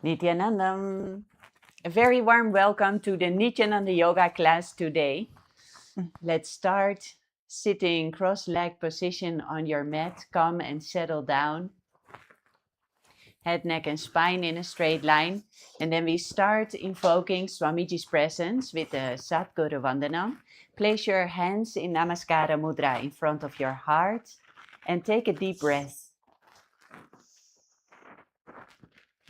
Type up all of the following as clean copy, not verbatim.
Nithyananda. A very warm welcome to the Nithyananda yoga class today. Let's start sitting cross-legged position on your mat. Come and settle down. Head, neck and spine in a straight line. And then we start invoking Swamiji's presence with the Satguru Vandanam. Place your hands in Namaskara Mudra in front of your heart and take a deep breath.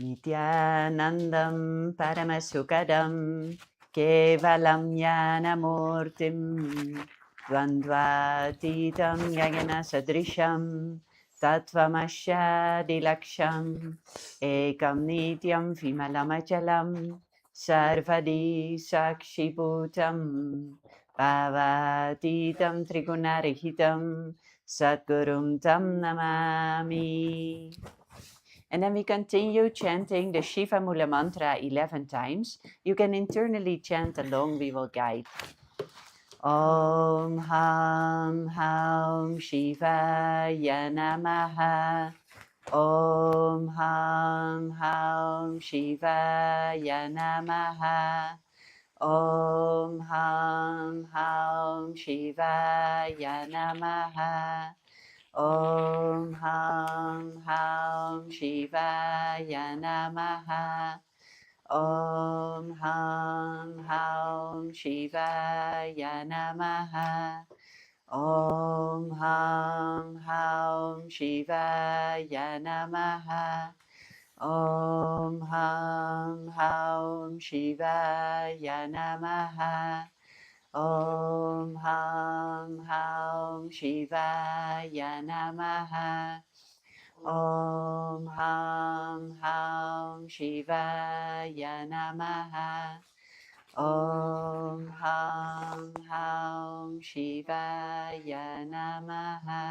Nithyanandam Paramasukadam Kevalam Jnanamurtim Dvandvatitam Yagana Sadrisham Tattvamasya Dilaksham Ekam Nityam Vimalamachalam Sarvadi Sakshibhutam Bhavatitam Trigunarihitam Satgurum Tam Namami. And then we continue chanting the Shiva Mula mantra 11 times. You can internally chant along, we will guide. Om Ham Ham Shivaya Namaha. Om Ham Ham Shivaya Namaha. Om Ham Ham Shivaya Namaha. Om Ham Ham Shivaya Namaha. Om Ham Ham Shivaya Namaha. Om Ham Ham Shivaya Namaha. Om Ham Ham Shivaya Namaha. Om Ham Ham Shivaya Namaha. Om Ham Ham Shivaya Namaha. Om Ham Ham Shivaya Namaha.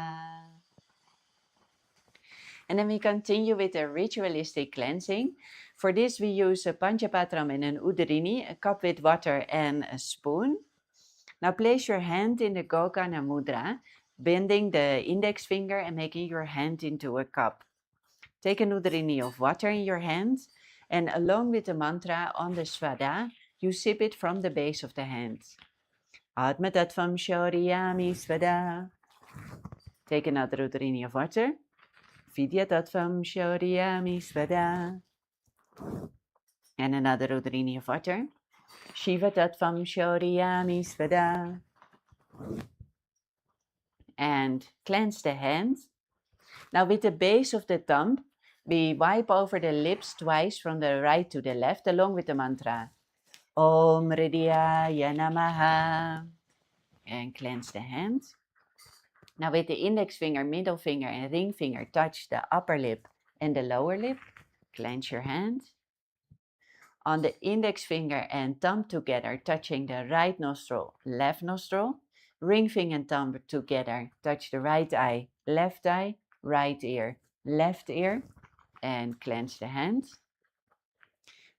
And then we continue with a ritualistic cleansing. For this we use a Panchapatram and an Udarini, a cup with water and a spoon. Now place your hand in the Gokana Mudra, bending the index finger and making your hand into a cup. Take an Udarini of water in your hand, and along with the mantra on the Svada, you sip it from the base of the hand. Atma Tattvam Shauriyami Svada. Take another Udarini of water. Vidya Tattvam Shauriyami Svada. And another Udarini of water. Shiva Tattvam Shauriyami Svada. And cleanse the hands. Now with the base of the thumb, we wipe over the lips twice from the right to the left along with the mantra. Om Hridayaya Namaha. And cleanse the hands. Now with the index finger, middle finger and ring finger, touch the upper lip and the lower lip. Cleanse your hands. On the index finger and thumb together, touching the right nostril, left nostril. Ring finger and thumb together, touch the right eye, right ear, left ear, and cleanse the hands.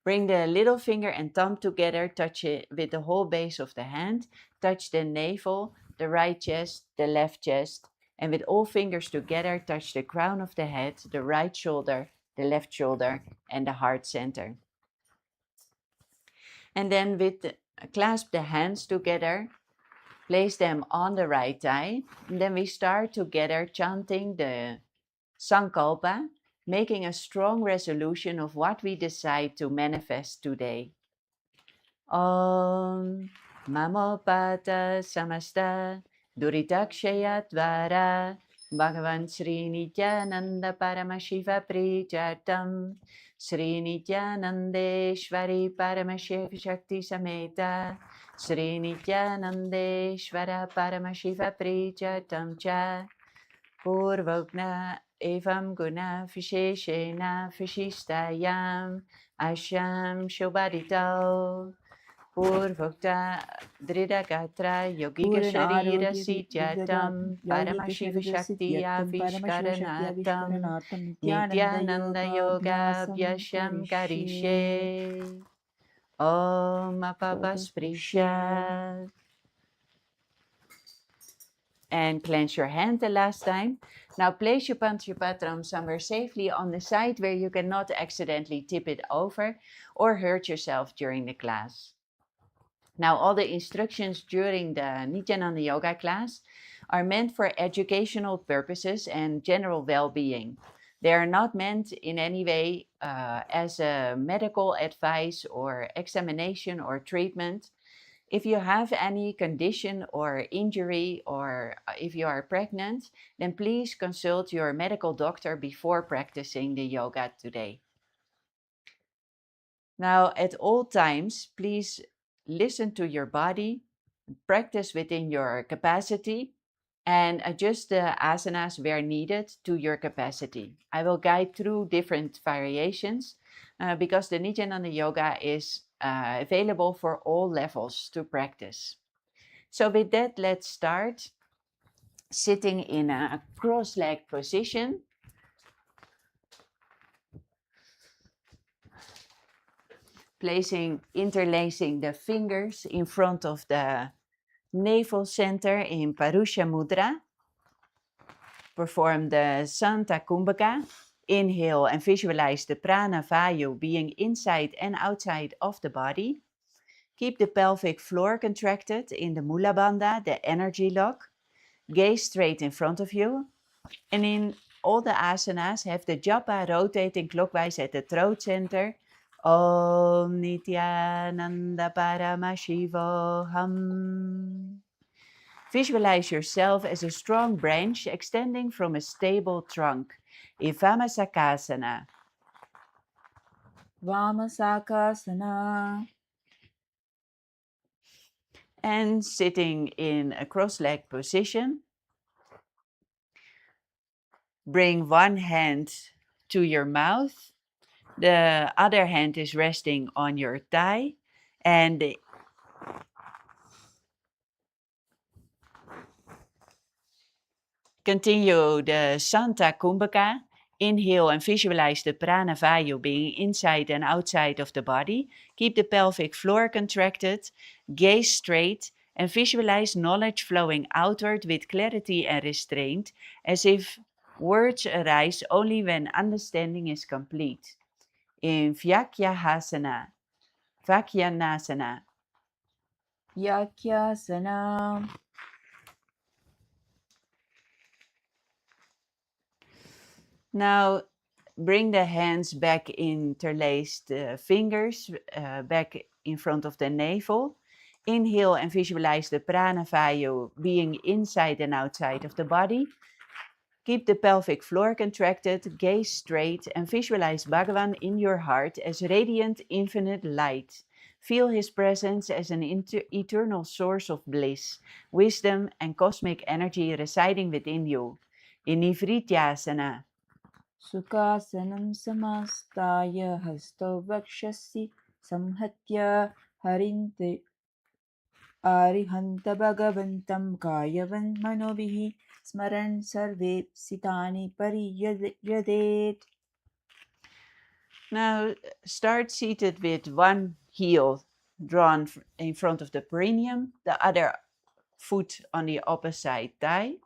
Bring the little finger and thumb together, touch it with the whole base of the hand, touch the navel, the right chest, the left chest, and with all fingers together, touch the crown of the head, the right shoulder, the left shoulder, and the heart center. And then clasp the hands together, place them on the right thigh, and then we start together chanting the Sankalpa, making a strong resolution of what we decide to manifest today. Om Mamopata Samasta Duritakshaya Dvara Bhagavan Sri Nithyananda Paramashiva Prichartam Sri Nithyanandeshwari Paramashiva Shakti Sameta Sri Nithyanandeshwara Paramashiva Prichartam Cha Purvogna Evam Guna Visheshena Vishishtayam Asham Shobhadito Purvokta Dridagatra Yogiga Sharira Sityatam Paramashiva Shaktiya Vishkaranatam Nithyananda Yoga Vyasham Karishe Om Apapasprishya. And clench your hand the last time. Now place your Panchapatram somewhere safely on the side where you cannot accidentally tip it over or hurt yourself during the class. Now all the instructions during the Nithyananda Yoga class are meant for educational purposes and general well-being. They are not meant in any way as a medical advice or examination or treatment. If you have any condition or injury, or if you are pregnant, then please consult your medical doctor before practicing the yoga today. Now, at all times, please listen to your body, practice within your capacity, and adjust the asanas where needed to your capacity. I will guide through different variations because the Nithyananda Yoga is available for all levels to practice. So with that, let's start. Sitting in a cross-legged position. Interlacing the fingers in front of the navel center in Parusha Mudra. Perform the Santa Kumbhaka. Inhale and visualize the prana vayu being inside and outside of the body. Keep the pelvic floor contracted in the Mula Bandha, the energy lock. Gaze straight in front of you. And in all the asanas, have the japa rotating clockwise at the throat center. Om Nithyananda Paramashivoham. Visualize yourself as a strong branch extending from a stable trunk. Vamasakasana. Vamasakasana. And sitting in a cross-legged position. Bring one hand to your mouth. The other hand is resting on your thigh. And continue the Santa Kumbhaka. Inhale and visualize the prana vayu being inside and outside of the body. Keep the pelvic floor contracted. Gaze straight and visualize knowledge flowing outward with clarity and restraint, as if words arise only when understanding is complete. In Vyakyahasana, Vakyanasana. Yakyasana. Now, bring the hands back, interlaced fingers back in front of the navel. Inhale and visualize the prana vayu being inside and outside of the body. Keep the pelvic floor contracted, gaze straight, and visualize Bhagavan in your heart as radiant, infinite light. Feel his presence as an eternal source of bliss, wisdom, and cosmic energy residing within you. In Nivrityasana. Sukhasanam samastaya hasto vakshasi samhatya harinte arihanta bhagavantam kayavan manobihi smaran sarve sitani pariyadet. Now start seated with one heel drawn in front of the perineum, the other foot on the opposite thigh.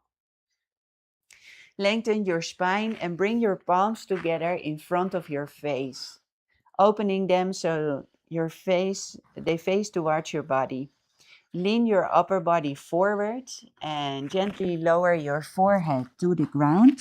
Lengthen your spine and bring your palms together in front of your face, opening them so they face towards your body. Lean your upper body forward and gently lower your forehead to the ground.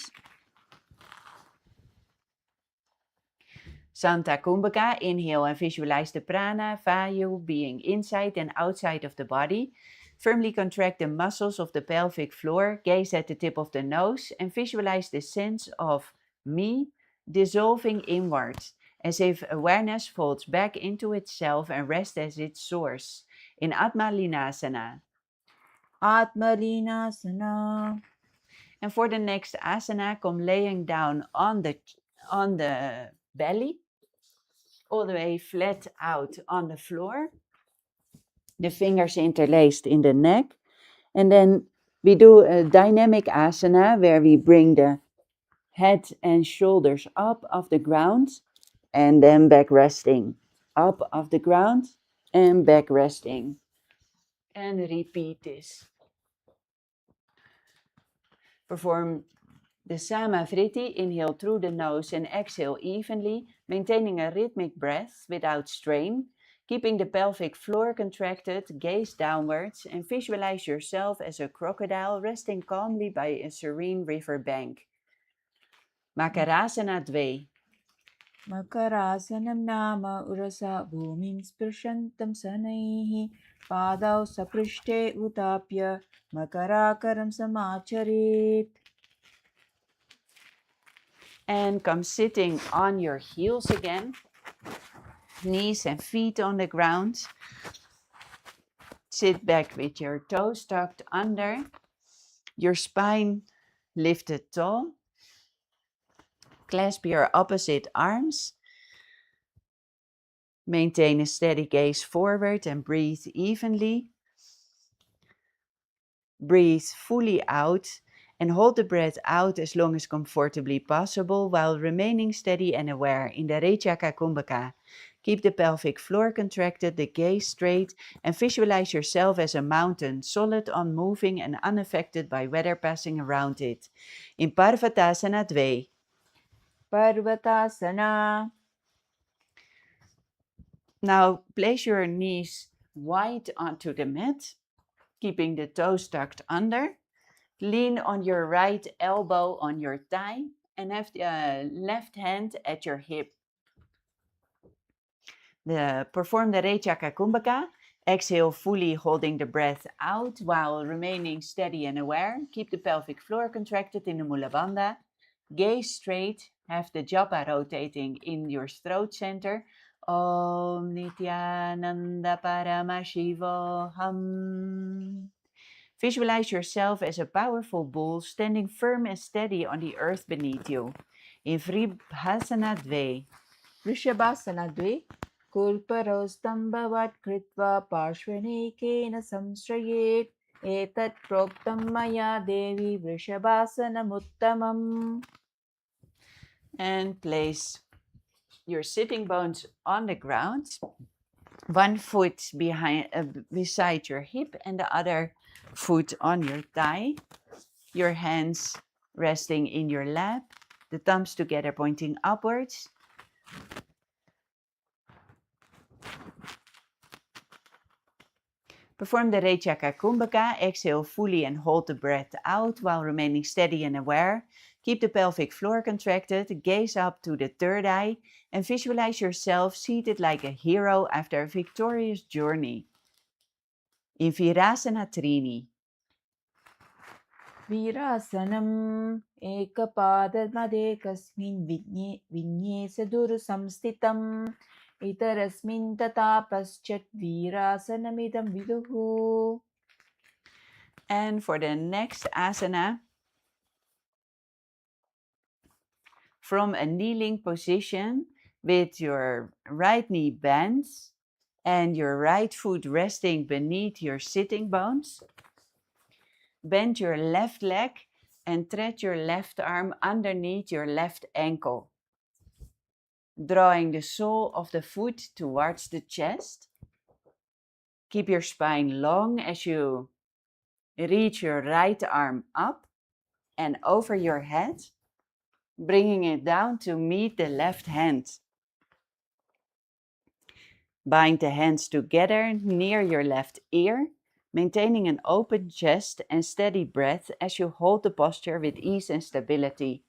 Santa Kumbhaka, inhale and visualize the prana, vayu being inside and outside of the body. Firmly contract the muscles of the pelvic floor, gaze at the tip of the nose and visualize the sense of me dissolving inward, as if awareness folds back into itself and rests as its source. In Atma Linasana. Atmalinasana. And for the next asana, come laying down on the belly, all the way flat out on the floor. The fingers interlaced in the neck. And then we do a dynamic asana where we bring the head and shoulders up off the ground and then back resting. Up off the ground and back resting. And repeat this. Perform the Samavriti, inhale through the nose and exhale evenly, maintaining a rhythmic breath without strain, keeping the pelvic floor contracted, gaze downwards, and visualize yourself as a crocodile resting calmly by a serene river bank. Makarasana 2. Makarasanam nama urasa bhumim sprishantam sanaihi padau saprishte utapya makarakaram samacharet. And come sitting on your heels again. Knees and feet on the ground. Sit back with your toes tucked under. Your spine lifted tall. Clasp your opposite arms. Maintain a steady gaze forward and breathe evenly. Breathe fully out and hold the breath out as long as comfortably possible while remaining steady and aware in the Rechaka Kumbhaka. Keep the pelvic floor contracted, the gaze straight, and visualize yourself as a mountain, solid, unmoving, and unaffected by weather passing around it. In Parvatasana 2. Parvatasana. Now place your knees wide onto the mat, keeping the toes tucked under. Lean on your right elbow on your thigh and have the left hand at your hip. Perform the Rechaka Kumbhaka. Exhale fully, holding the breath out while remaining steady and aware. Keep the pelvic floor contracted in the Mula Bandha. Gaze straight. Have the japa rotating in your throat center. Om Nithyananda Paramashivoham. Visualize yourself as a powerful bull standing firm and steady on the earth beneath you. In Vribhasana 2. Vrishabhasana 2. Kulparostambhavat kritva parshvanekena samshrayet etat proktam maya devi vrishabhasanamuttamam. And place your sitting bones on the ground. One foot beside your hip and the other foot on your thigh. Your hands resting in your lap. The thumbs together pointing upwards. Perform the Rechaka Kumbhaka. Exhale fully and hold the breath out while remaining steady and aware. Keep the pelvic floor contracted, gaze up to the third eye, and visualize yourself seated like a hero after a victorious journey. In Virasana Trini. Virasanam ekapadmadekasmin vinyesa samstitam itarasmin tata paschat virasanamidam viduhu. And for the next asana, from a kneeling position with your right knee bent and your right foot resting beneath your sitting bones, bend your left leg and thread your left arm underneath your left ankle, drawing the sole of the foot towards the chest. Keep your spine long as you reach your right arm up and over your head, bringing it down to meet the left hand. Bind the hands together near your left ear, maintaining an open chest and steady breath as you hold the posture with ease and stability.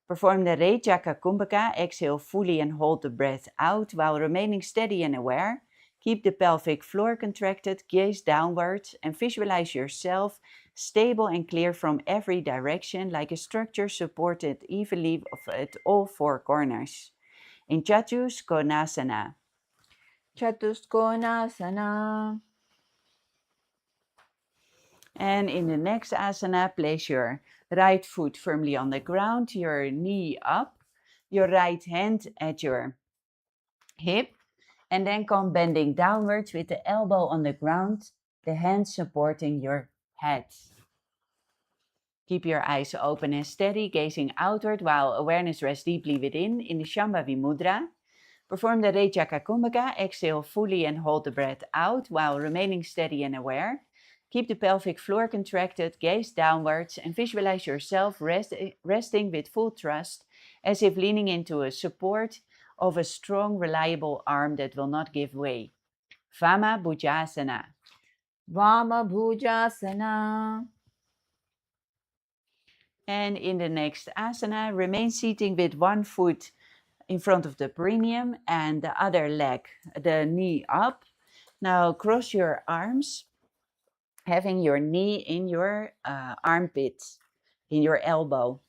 Perform the Rechaka Kumbhaka. Exhale fully and hold the breath out while remaining steady and aware. Keep the pelvic floor contracted, gaze downwards, and visualize yourself stable and clear from every direction, like a structure supported evenly at all four corners. In Chaturtiya Chatuskonasana. And in the next asana, place your right foot firmly on the ground, your knee up, your right hand at your hip, and then come bending downwards with the elbow on the ground, the hand supporting your head. Keep your eyes open and steady, gazing outward while awareness rests deeply within in the Shambhavi Mudra. Perform the Rechaka Kumbhaka. Exhale fully and hold the breath out while remaining steady and aware. Keep the pelvic floor contracted, gaze downwards, and visualize yourself resting with full trust, as if leaning into a support of a strong, reliable arm that will not give way. Vama Bhujasana. Vama Bhujasana. And in the next asana, remain seating with one foot in front of the perineum and the other leg, the knee up. Now cross your arms, having your knee in your armpit, in your elbow.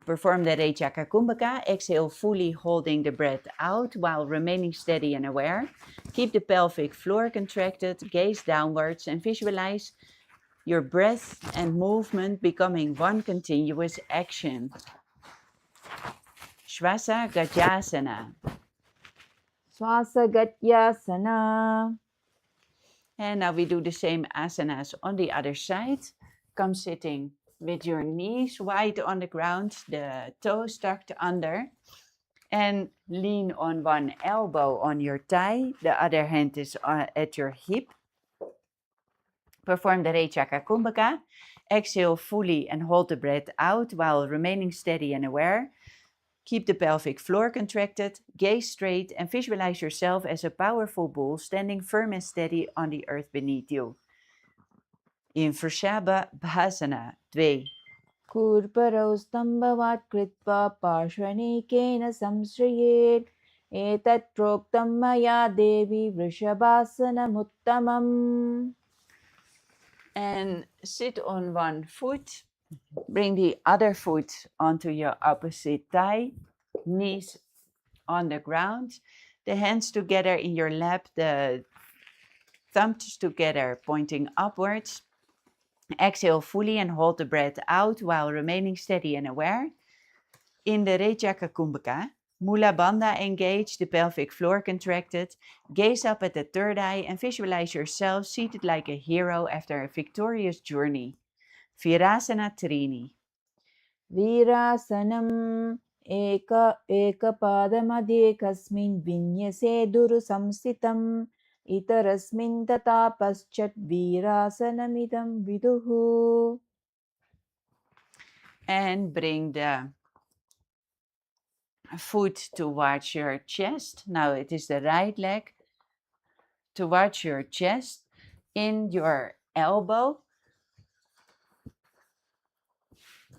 Perform the Rejaka Kumbhaka. Exhale fully, holding the breath out while remaining steady and aware. Keep the pelvic floor contracted, gaze downwards, and visualize your breath and movement becoming one continuous action. Shvasa Gajasana. Swasagatyasana. And now we do the same asanas on the other side. Come sitting with your knees wide on the ground, the toes tucked under, and lean on one elbow on your thigh. The other hand is at your hip. Perform the Rejaka Kumbhaka. Exhale fully and hold the breath out while remaining steady and aware. Keep the pelvic floor contracted, gaze straight, and visualize yourself as a powerful bull standing firm and steady on the earth beneath you. In Vrishabha Bhasana 2. Kurparau stambhavat kritva parshvanikena samshrayet. Etat proktam maya devi vrishabhasanam uttamam. And sit on one foot. Bring the other foot onto your opposite thigh. Knees on the ground. The hands together in your lap. The thumbs together pointing upwards. Exhale fully and hold the breath out while remaining steady and aware. In the Rejaka Kumbhaka, Mula Bandha engaged, the pelvic floor contracted. Gaze up at the third eye and visualize yourself seated like a hero after a victorious journey. Virasana Trini. Virasanam ekapadamadyekasmin vinyase duru samsitam. Itarasmin tata paschat virasanamidam viduhu. And bring the foot towards your chest. Now it is the right leg towards your chest. In your elbow.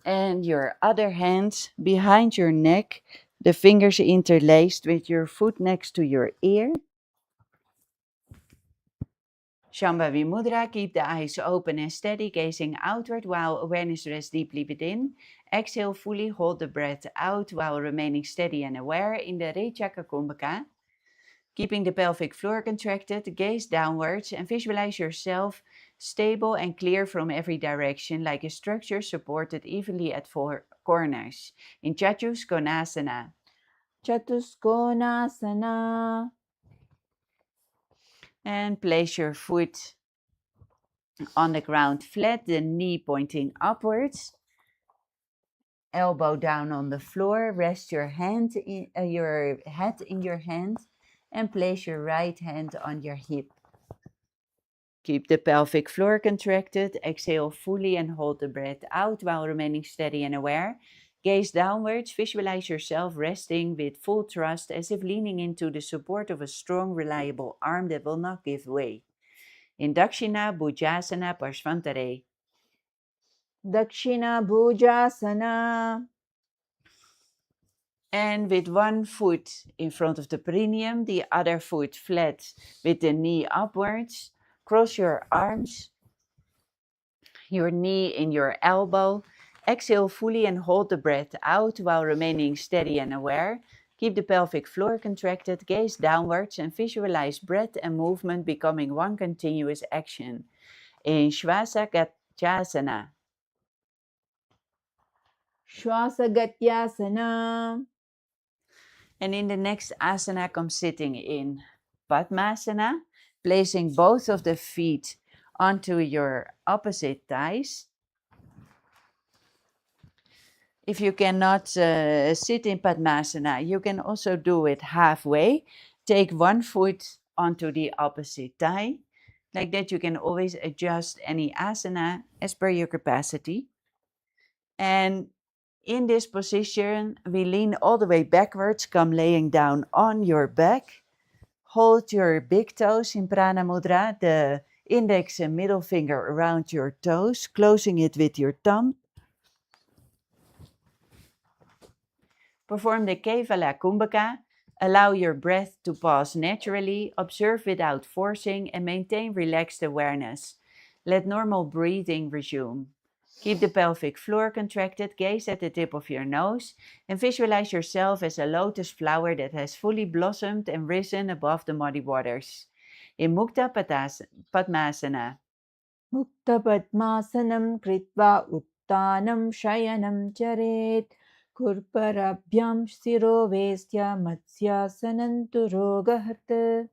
And your other hand behind your neck, the fingers interlaced with your foot next to your ear. Shambhavi Mudra, keep the eyes open and steady, gazing outward while awareness rests deeply within. Exhale fully, hold the breath out while remaining steady and aware in the Rejaka Kumbhaka. Keeping the pelvic floor contracted, gaze downwards and visualize yourself stable and clear from every direction, like a structure supported evenly at four corners. In Chaturkonasana. Chatuskonasana. And place your foot on the ground flat, the knee pointing upwards. Elbow down on the floor. Rest your head in your hand and place your right hand on your hip. Keep the pelvic floor contracted. Exhale fully and hold the breath out while remaining steady and aware. Gaze downwards. Visualize yourself resting with full trust, as if leaning into the support of a strong, reliable arm that will not give way. In Dakshina Bhujasana Parshvantare. Dakshina Bhujasana. And with one foot in front of the perineum, the other foot flat with the knee upwards. Cross your arms, your knee in your elbow. Exhale fully and hold the breath out while remaining steady and aware. Keep the pelvic floor contracted, gaze downwards and visualize breath and movement becoming one continuous action. In Shvasagatyasana. Shwasagatyasana. And in the next asana, come sitting in Padmasana, placing both of the feet onto your opposite thighs. If you cannot sit in Padmasana, you can also do it halfway. Take one foot onto the opposite thigh. Like that, you can always adjust any asana as per your capacity. And in this position, we lean all the way backwards, come laying down on your back. Hold your big toes in Prana Mudra, the index and middle finger around your toes, closing it with your thumb. Perform the Kevala Kumbhaka. Allow your breath to pause naturally, observe without forcing, and maintain relaxed awareness. Let normal breathing resume. Keep the pelvic floor contracted, gaze at the tip of your nose, and visualize yourself as a lotus flower that has fully blossomed and risen above the muddy waters. In Padmasana. मुक्तपद्मासनं कृत्वा उत्तानं शयनं चरेत् कुर्पराभ्यां शिरो वेष्ट्य मत्स्यासनं तु रोगहत्.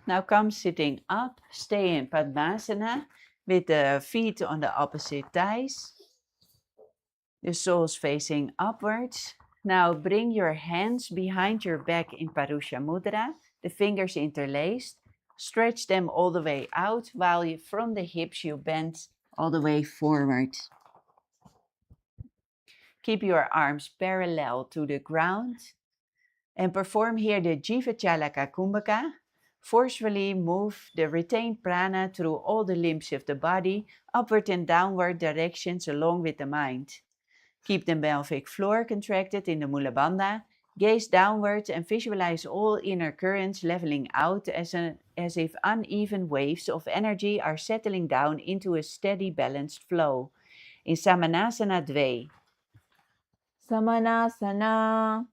Now come sitting up, stay in Padmasana with the feet on the opposite thighs, the soles facing upwards. Now bring your hands behind your back in Parusha Mudra, the fingers interlaced. Stretch them all the way out while from the hips you bend all the way forward. Keep your arms parallel to the ground and perform here the Jiva Chalaka Kumbhaka. Forcefully move the retained prana through all the limbs of the body, upward and downward directions along with the mind. Keep the pelvic floor contracted in the Mula Bandha. Gaze downwards and visualize all inner currents leveling out as if uneven waves of energy are settling down into a steady, balanced flow. In Samanasana 2. Samanasana.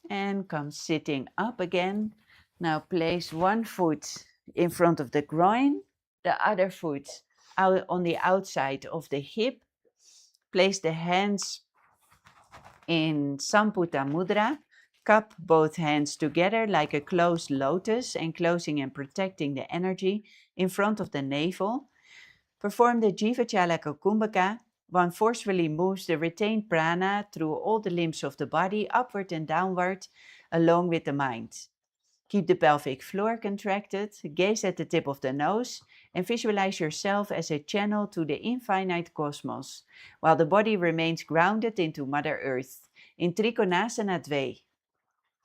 And come sitting up again. Now place one foot in front of the groin, the other foot out on the outside of the hip. Place the hands in Samputa Mudra. Cup both hands together like a closed lotus, enclosing and protecting the energy in front of the navel. Perform the Jiva Chalaka Kumbhaka. One forcefully moves the retained prana through all the limbs of the body, upward and downward, along with the mind. Keep the pelvic floor contracted, gaze at the tip of the nose, and visualize yourself as a channel to the infinite cosmos, while the body remains grounded into Mother Earth. In Trikonasana 2.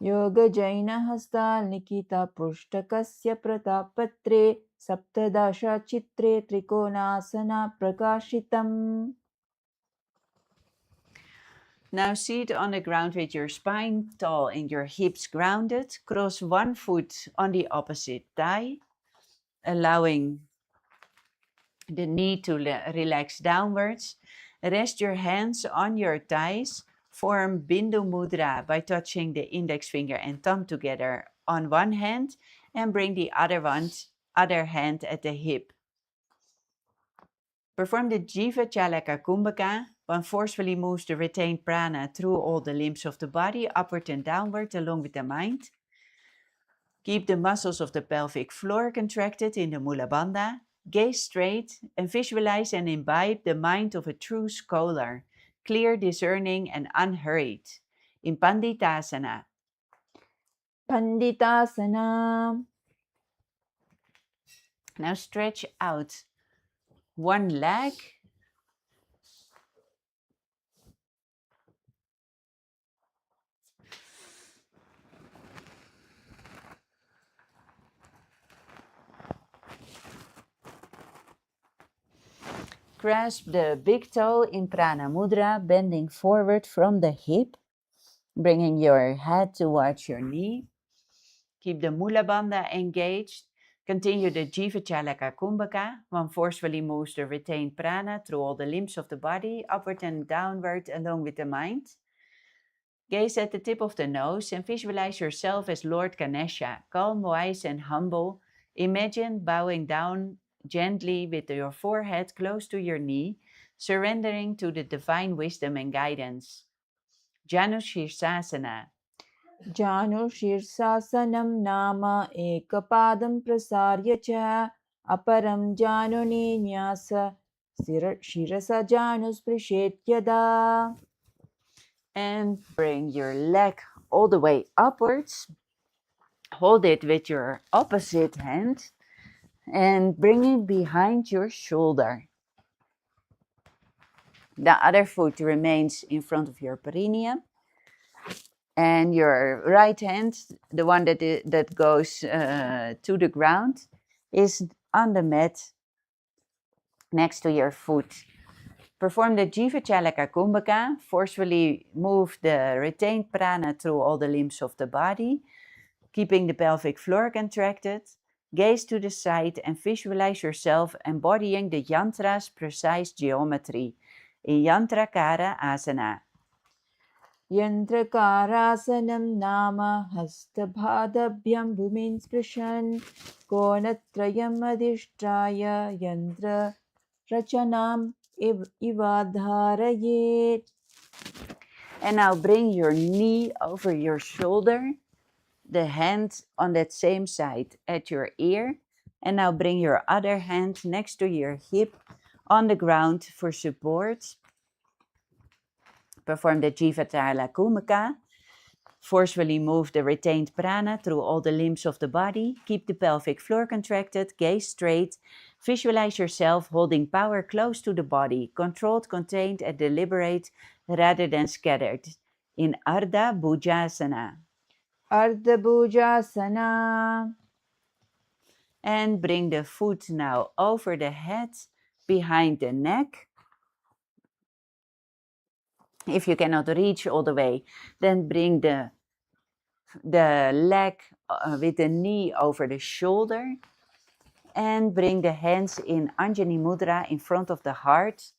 Yoga Jaina Hasta Nikita Pushtakasya Pratapatre Saptadasha Chitre Trikonasana Prakashitam. Now sit on the ground with your spine tall and your hips grounded. Cross one foot on the opposite thigh, allowing the knee to relax downwards. Rest your hands on your thighs. Form Bindu Mudra by touching the index finger and thumb together on one hand and bring the other hand at the hip. Perform the Jiva Chalaka Kumbhaka. One forcefully moves the retained prana through all the limbs of the body, upward and downward, along with the mind. Keep the muscles of the pelvic floor contracted in the Mula Bandha. Gaze straight and visualize and imbibe the mind of a true scholar, clear, discerning, and unhurried. In Panditasana. Panditasana. Now stretch out one leg. Grasp the big toe in Prana Mudra, bending forward from the hip, bringing your head towards your knee. Keep the Mula Bandha engaged. Continue the Jiva Chalaka Kumbhaka. One forcefully moves the retained prana through all the limbs of the body, upward and downward along with the mind. Gaze at the tip of the nose and visualize yourself as Lord Ganesha, calm, wise, and humble. Imagine bowing down gently with your forehead close to your knee, surrendering to the divine wisdom and guidance. Janu Shirsasana. Janu Shirsasanam Nama Ekapadam Prasarya Cha Aparam Januni Nyasa Shirasa Janus Hold it with your opposite hand and bring it behind your shoulder. The other foot remains in front of your perineum. And your right hand, the one that goes to the ground, is on the mat next to your foot. Perform the Jiva Chalaka Kumbhaka. Forcefully move the retained prana through all the limbs of the body, keeping the pelvic floor contracted. Gaze to the side and visualize yourself embodying the yantra's precise geometry in Yantrakara Asana. यन्त्रकारासनं नाम हस्तपादभ्यां भूमिं स्पृशन् कोणत्रयम् अधिष्ठाय यन्त्ररचनाम् इवाधारयेत्. And now bring your knee over your shoulder, the hand on that same side at your ear. And now bring your other hand next to your hip on the ground for support. Perform the Jivatala Kumaka. Forcefully move the retained prana through all the limbs of the body. Keep the pelvic floor contracted, gaze straight. Visualize yourself holding power close to the body, controlled, contained, and deliberate rather than scattered. In Ardha Bhujasana. Ardha Bhujasana. And bring the foot now over the head, behind the neck. If you cannot reach all the way, then bring the leg with the knee over the shoulder. And bring the hands in Anjani Mudra in front of the heart.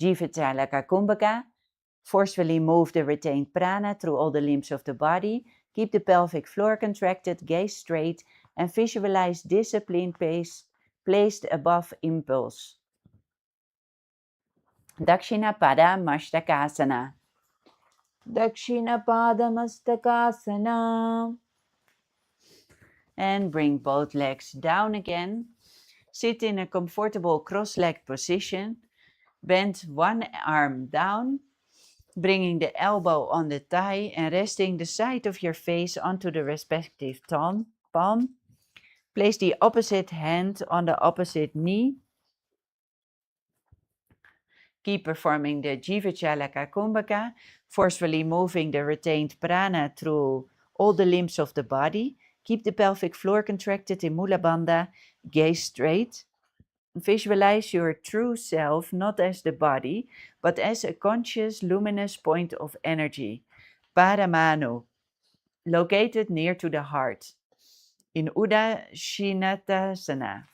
Jivatalaka Kumbhaka. Forcefully move the retained prana through all the limbs of the body. Keep the pelvic floor contracted, gaze straight, and visualize disciplined pace placed above impulse. Dakshina Pada Mastakasana. Dakshina Pada Mastakasana. And bring both legs down again. Sit in a comfortable cross-legged position. Bend one arm down, bringing the elbow on the thigh and resting the side of your face onto the respective palm. Place the opposite hand on the opposite knee. Keep performing the Jivachalaka Kumbhaka, forcefully moving the retained prana through all the limbs of the body. Keep the pelvic floor contracted in Mula Bandha. Gaze straight. Visualize your true self not as the body, but as a conscious, luminous point of energy, Paramanu, located near to the heart, in Udasinatasana.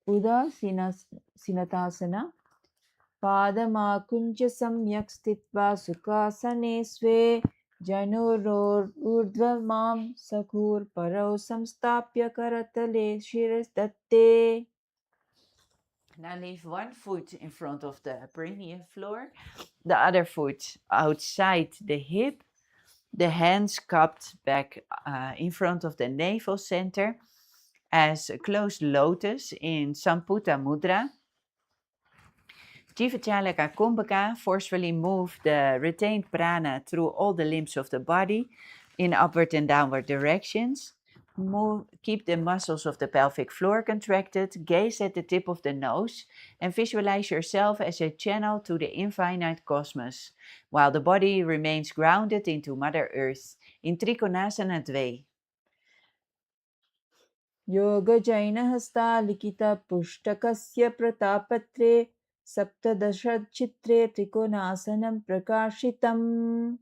Udasinatasana. Padamakunja samyak stitva sukasane swe janururdvamam sakur parau samstapya karatale shiras datte. Now leave one foot in front of the perineum floor, the other foot outside the hip, the hands cupped back in front of the navel center as a closed lotus in Samputa Mudra. Jivachalaka Kumbhaka, forcefully move the retained prana through all the limbs of the body in upward and downward directions. Keep the muscles of the pelvic floor contracted, gaze at the tip of the nose, and visualize yourself as a channel to the infinite cosmos, while the body remains grounded into Mother Earth in Trikonasana 2. Yoga Jaina Hasta Likita Pushtakasya Pratapatre Saptadasha Chitre Trikonasanam Prakashitam.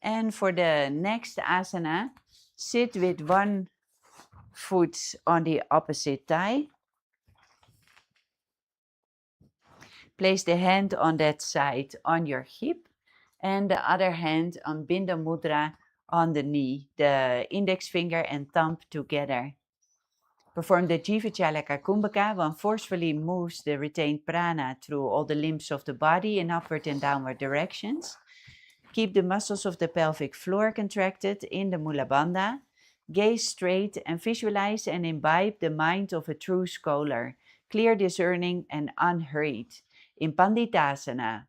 And for the next asana, sit with one foot on the opposite thigh. Place the hand on that side on your hip and the other hand on Binda Mudra on the knee, the index finger and thumb together. Perform the Jiva Chalaka Kumbhaka. One forcefully moves the retained prana through all the limbs of the body in upward and downward directions. Keep the muscles of the pelvic floor contracted in the Mula Bandha. Gaze straight and visualize and imbibe the mind of a true scholar, clear, discerning, and unhurried. In Panditasana.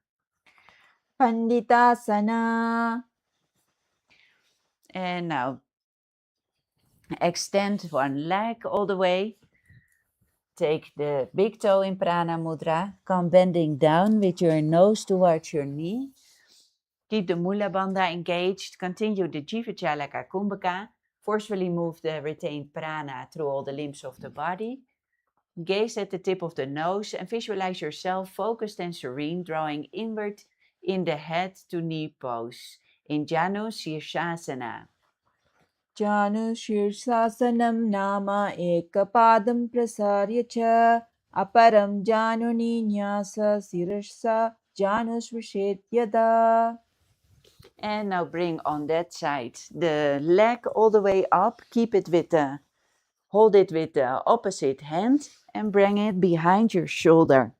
Panditasana. And now extend one leg all the way. Take the big toe in Prana Mudra. Come bending down with your nose towards your knee. Keep the Mula Bandha engaged. Continue the Jiva Chalaka Kumbhaka. Forcefully move the retained prana through all the limbs of the body. Gaze at the tip of the nose and visualize yourself focused and serene, drawing inward in the head to knee pose. In Janu Shirshasana. Janu Shirsasanam Nama Ekapadam Prasarya Cha Aparam Janu Ninyasa Sirasa Janu Svishet Yada. And now bring on that side the leg all the way up. Hold it with the opposite hand and bring it behind your shoulder.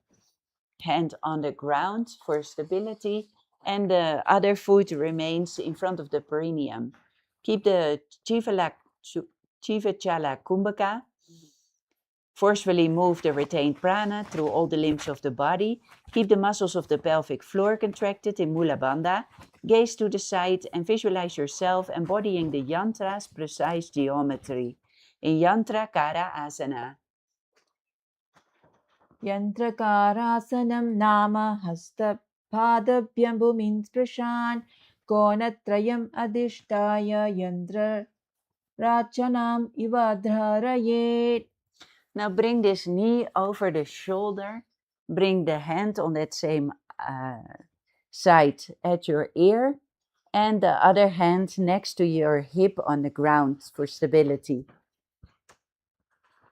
Hand on the ground for stability and the other foot remains in front of the perineum. Keep the Jiva Chala Kumbhaka. Forcefully move the retained prana through all the limbs of the body. Keep the muscles of the pelvic floor contracted in Mula Bandha. Gaze to the side and visualize yourself embodying the yantra's precise geometry. In Yantra Kara Asana. Yantrakarasanam Nama Hasta Padabhyam Bhumin Sprashan Konatrayam Adhishtaya Yantra Rachanam Ivadharayet. Now bring this knee over the shoulder. Bring the hand on that same side at your ear and the other hand next to your hip on the ground for stability.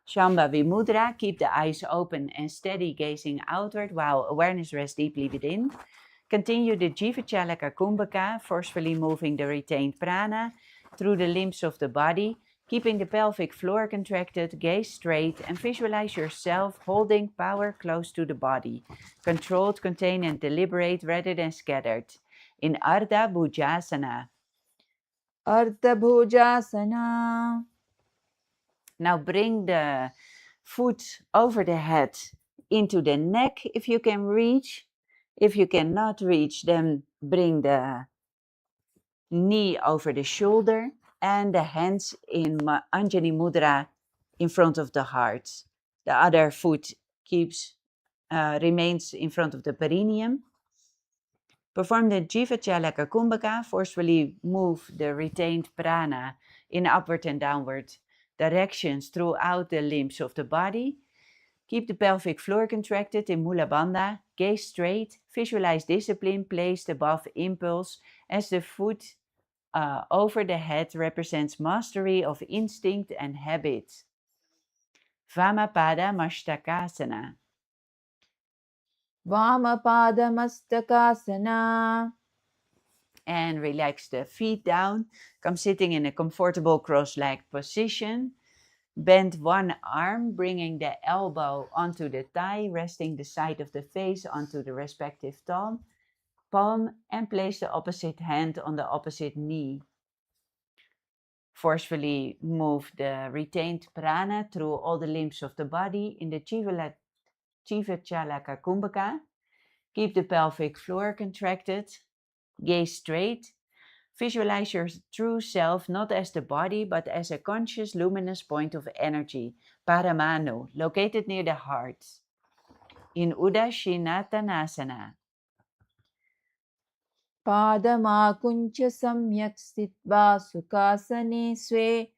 Shambhavi Mudra. Keep the eyes open and steady, gazing outward while awareness rests deeply within. Continue the Jiva Chalaka Kumbhaka, forcefully moving the retained prana through the limbs of the body. Keeping the pelvic floor contracted, gaze straight and visualize yourself holding power close to the body. Controlled, contained and deliberate rather than scattered. In Ardha Bhujasana. Ardha Bhujasana. Now bring the foot over the head into the neck if you can reach. If you cannot reach, then bring the knee over the shoulder and the hands in Anjani Mudra in front of the heart. The other foot remains in front of the perineum. Perform the Jiva Chalaka Kumbhaka. Forcefully move the retained prana in upward and downward directions throughout the limbs of the body. Keep the pelvic floor contracted in Mula Bandha. Gaze straight. Visualize discipline placed above impulse as the foot over the head represents mastery of instinct and habit. Vamapada Mashtakasana. Vamapada Mastakasana. And relax the feet down. Come sitting in a comfortable cross-legged position. Bend one arm, bringing the elbow onto the thigh, resting the side of the face onto the respective palm, and place the opposite hand on the opposite knee. Forcefully move the retained prana through all the limbs of the body in the Jiva Chalaka Kumbhaka. Keep the pelvic floor contracted. Gaze straight. Visualize your true self not as the body but as a conscious luminous point of energy, Paramanu, located near the heart. In Udashinattanasana. Padamakuncha samyak stitva sukasane swe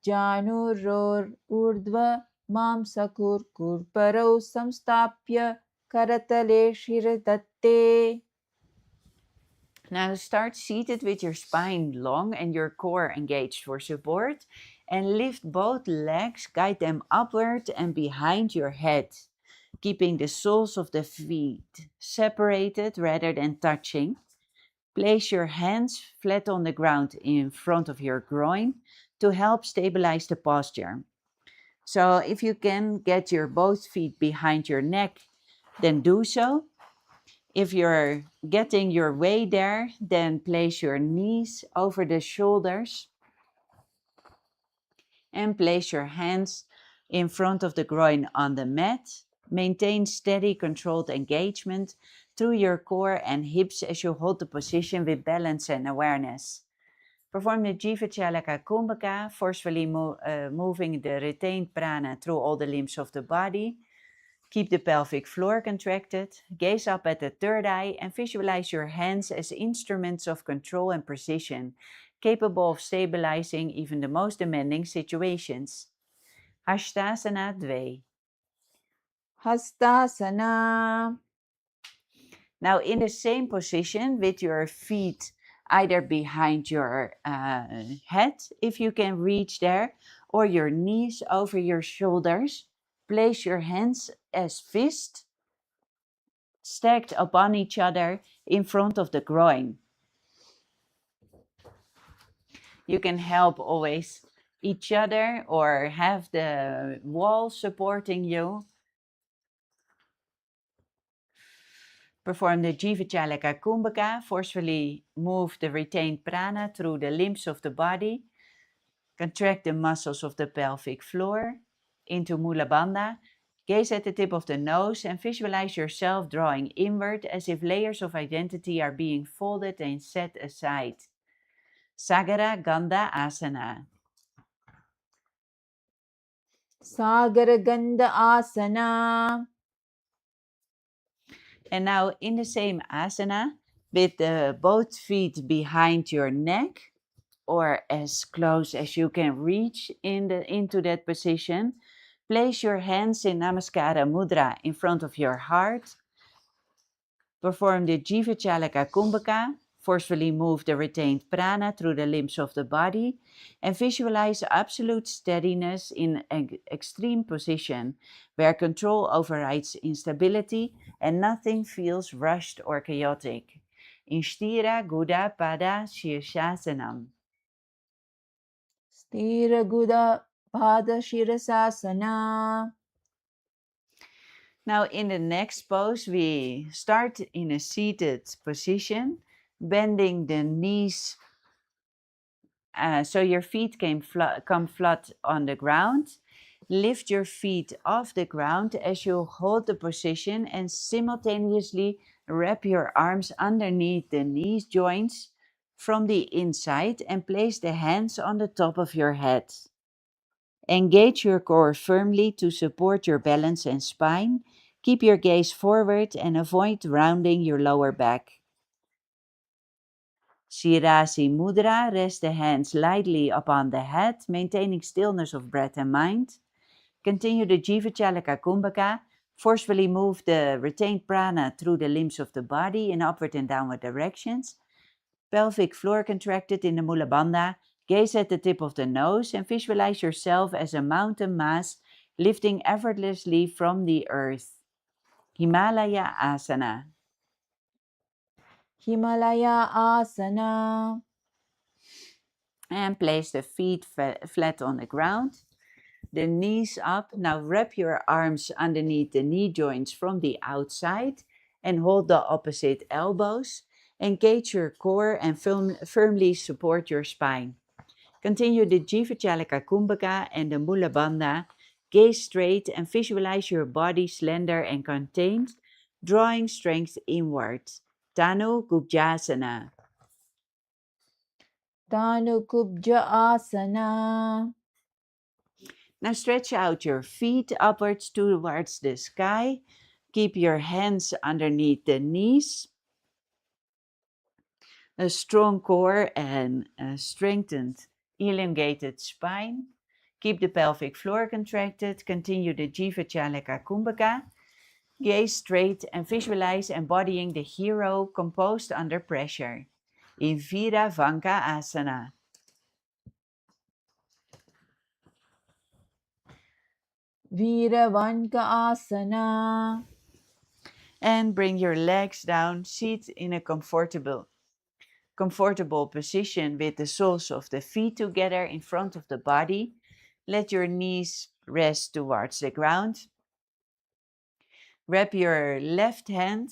januror urdhva mam sakur kurparau samstapya karatale shiradatte. Now start seated with your spine long and your core engaged for support. And lift both legs, guide them upward and behind your head, keeping the soles of the feet separated rather than touching. Place your hands flat on the ground in front of your groin to help stabilize the posture. So if you can get your both feet behind your neck, then do so. If you're getting your way there, then place your knees over the shoulders and place your hands in front of the groin on the mat. Maintain steady, controlled engagement through your core and hips as you hold the position with balance and awareness. Perform the Jiva Chalaka Kumbhaka, forcefully moving the retained prana through all the limbs of the body. Keep the pelvic floor contracted, gaze up at the third eye, and visualize your hands as instruments of control and precision, capable of stabilizing even the most demanding situations. Hashtasana 2. Hastasana. Now, in the same position with your feet either behind your head, if you can reach there, or your knees over your shoulders, place your hands as fists stacked upon each other in front of the groin. You can help always each other or have the wall supporting you. Perform the Jiva Chalaka Kumbhaka. Forcefully move the retained prana through the limbs of the body. Contract the muscles of the pelvic floor into Mula Bandha. Gaze at the tip of the nose and visualize yourself drawing inward as if layers of identity are being folded and set aside. Sagara Gandha Asana. Sagaragandha asana. And now in the same asana, with both feet behind your neck or as close as you can reach into that position, place your hands in Namaskara Mudra in front of your heart. Perform the Jiva Chalaka Kumbhaka. Forcefully move the retained prana through the limbs of the body and visualize absolute steadiness in an extreme position where control overrides instability and nothing feels rushed or chaotic. In Sthira Guda Pada Shirsasanam. Sthira Guda Pada Shirasasana. Now in the next pose, we start in a seated position, bending the knees so your feet come flat on the ground. Lift your feet off the ground as you hold the position and simultaneously wrap your arms underneath the knee joints from the inside and place the hands on the top of your head. Engage your core firmly to support your balance and spine. Keep your gaze forward and avoid rounding your lower back. Shirasi Mudra, rest the hands lightly upon the head, maintaining stillness of breath and mind. Continue the Jiva Chalaka Kumbhaka. Forcefully move the retained prana through the limbs of the body in upward and downward directions. Pelvic floor contracted in the Mula Bandha. Gaze at the tip of the nose and visualize yourself as a mountain mass lifting effortlessly from the earth. Himalaya Asana. Himalaya asana. And place the feet flat on the ground. The knees up. Now wrap your arms underneath the knee joints from the outside and hold the opposite elbows. Engage your core and firmly support your spine. Continue the Jiva Chalaka Kumbhaka and the Mula Bandha. Gaze straight and visualize your body slender and contained, drawing strength inwards. Tanu Gubjasana. Tanukubja asana. Now stretch out your feet upwards towards the sky. Keep your hands underneath the knees. A strong core and a strengthened, elongated spine. Keep the pelvic floor contracted. Continue the Jiva Chalaka Kumbhaka. Gaze straight and visualize embodying the hero composed under pressure. in Viravanka Asana. Viravanka Asana. And bring your legs down, sit in a comfortable position with the soles of the feet together in front of the body. Let your knees rest towards the ground. Wrap your left hand.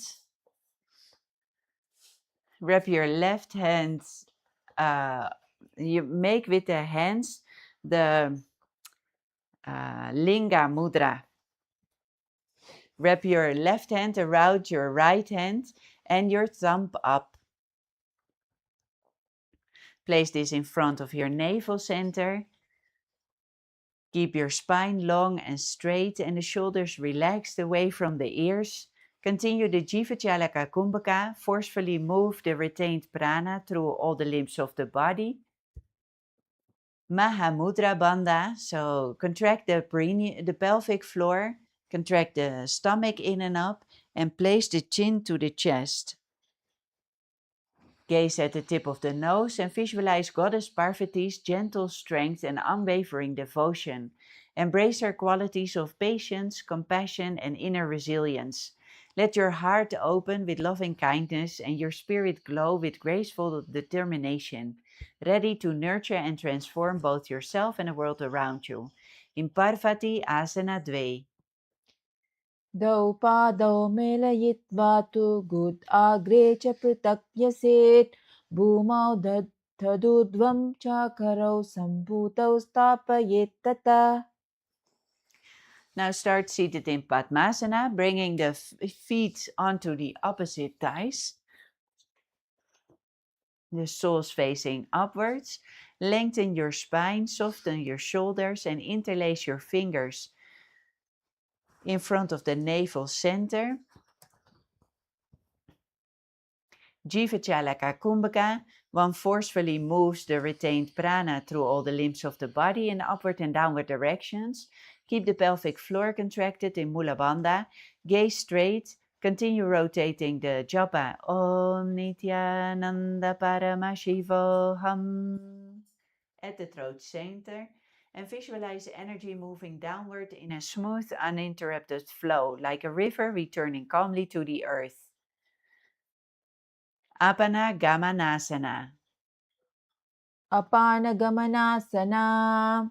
You make with the hands the Linga Mudra. Wrap your left hand around your right hand and your thumb up. Place this in front of your navel center. Keep your spine long and straight and the shoulders relaxed away from the ears. Continue the Jiva Kumbhaka. Forcefully move the retained prana through all the limbs of the body. Mahamudra Bandha. So contract the pelvic floor. Contract the stomach in and up. And place the chin to the chest. Gaze at the tip of the nose and visualize Goddess Parvati's gentle strength and unwavering devotion. Embrace her qualities of patience, compassion, and inner resilience. Let your heart open with loving kindness and your spirit glow with graceful determination, ready to nurture and transform both yourself and the world around you. In Parvati Asana 2. Dau padau melayitva tu gud agre cha pृथक् न्यसेत् भूमौ दधूर्ध्वं chakarau sambhutau stapayet tata. Now start seated in Padmasana, bringing the feet onto the opposite thighs. The soles facing upwards. Lengthen your spine, soften your shoulders, and interlace your fingers in front of the navel center. Jiva Kumbhaka. One forcefully moves the retained prana through all the limbs of the body in upward and downward directions. Keep the pelvic floor contracted in Mula Bandha. Gaze straight. Continue rotating the japa. Om Nithyananda Paramashivoham at the throat center. And visualize energy moving downward in a smooth, uninterrupted flow, like a river returning calmly to the earth. Apana Gamanasana. Apana gamanasana.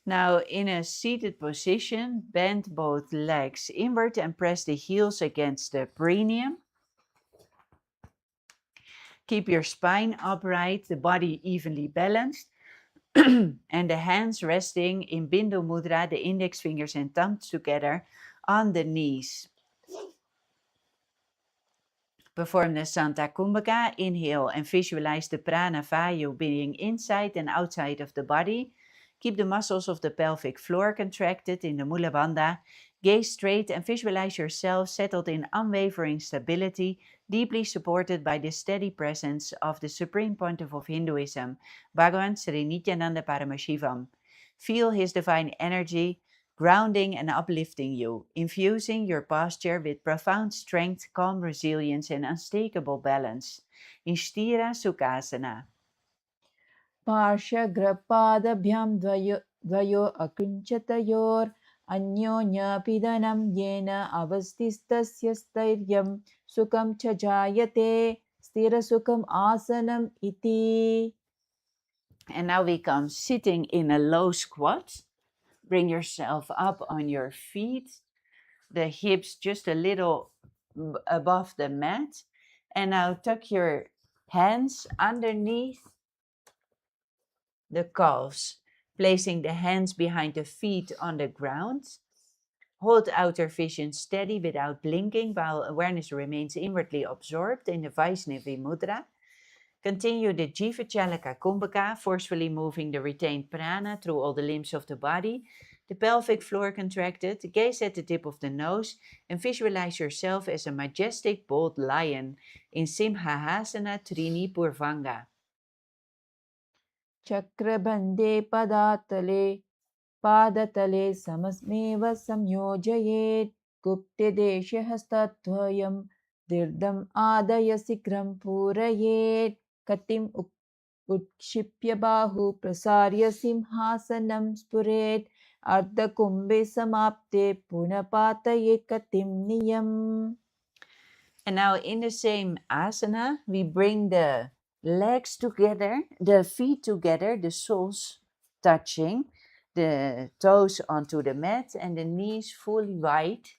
Now, in a seated position, bend both legs inward and press the heels against the perineum. Keep your spine upright, the body evenly balanced, and the hands resting in Bindu Mudra, the index fingers and thumbs together on the knees. Perform the Santa Kumbhaka. Inhale and visualize the prana vayu being inside and outside of the body. Keep the muscles of the pelvic floor contracted in the Mula Bandha. Gaze straight and visualize yourself settled in unwavering stability, deeply supported by the steady presence of the supreme pontiff of Hinduism, Bhagavan Sri Nithyananda Paramashivam. Feel his divine energy grounding and uplifting you, infusing your posture with profound strength, calm resilience, and unshakable balance. In Sthira Sukhasana. Parshagrappadabhyam dvayo akunchatayor अन्योन्यपिदनं येन अवस्थितस्य स्थैर्यं सुखं च जायते स्थिरसुखम् आसनम् इति. And now we come sitting in a low squat. Bring yourself up on your feet, the hips just a little above the mat. And now tuck your hands underneath the calves, placing the hands behind the feet on the ground. Hold outer vision steady without blinking while awareness remains inwardly absorbed in the Vaishnavi Mudra. Continue the Jiva Kumbhaka, forcefully moving the retained prana through all the limbs of the body. The pelvic floor contracted, gaze at the tip of the nose, and visualize yourself as a majestic, bold lion in Simhahasana Trini Purvanga. चक्रबन्धे पदातले पादतले सममेव संयोजयेत् गुप्ते देशे हस्तद्वयं दीर्घम् आदय शीघ्रं पूरयेत् कटिम् उत्क्षिप्य बाहु प्रसार्य सिंहासनं स्फुरेत् अर्धकुम्भे समाप्ते पुनः पातयेत् कटिं नियम्. And now in the same asana, we bring the legs together, the feet together, the soles touching, the toes onto the mat and the knees fully wide.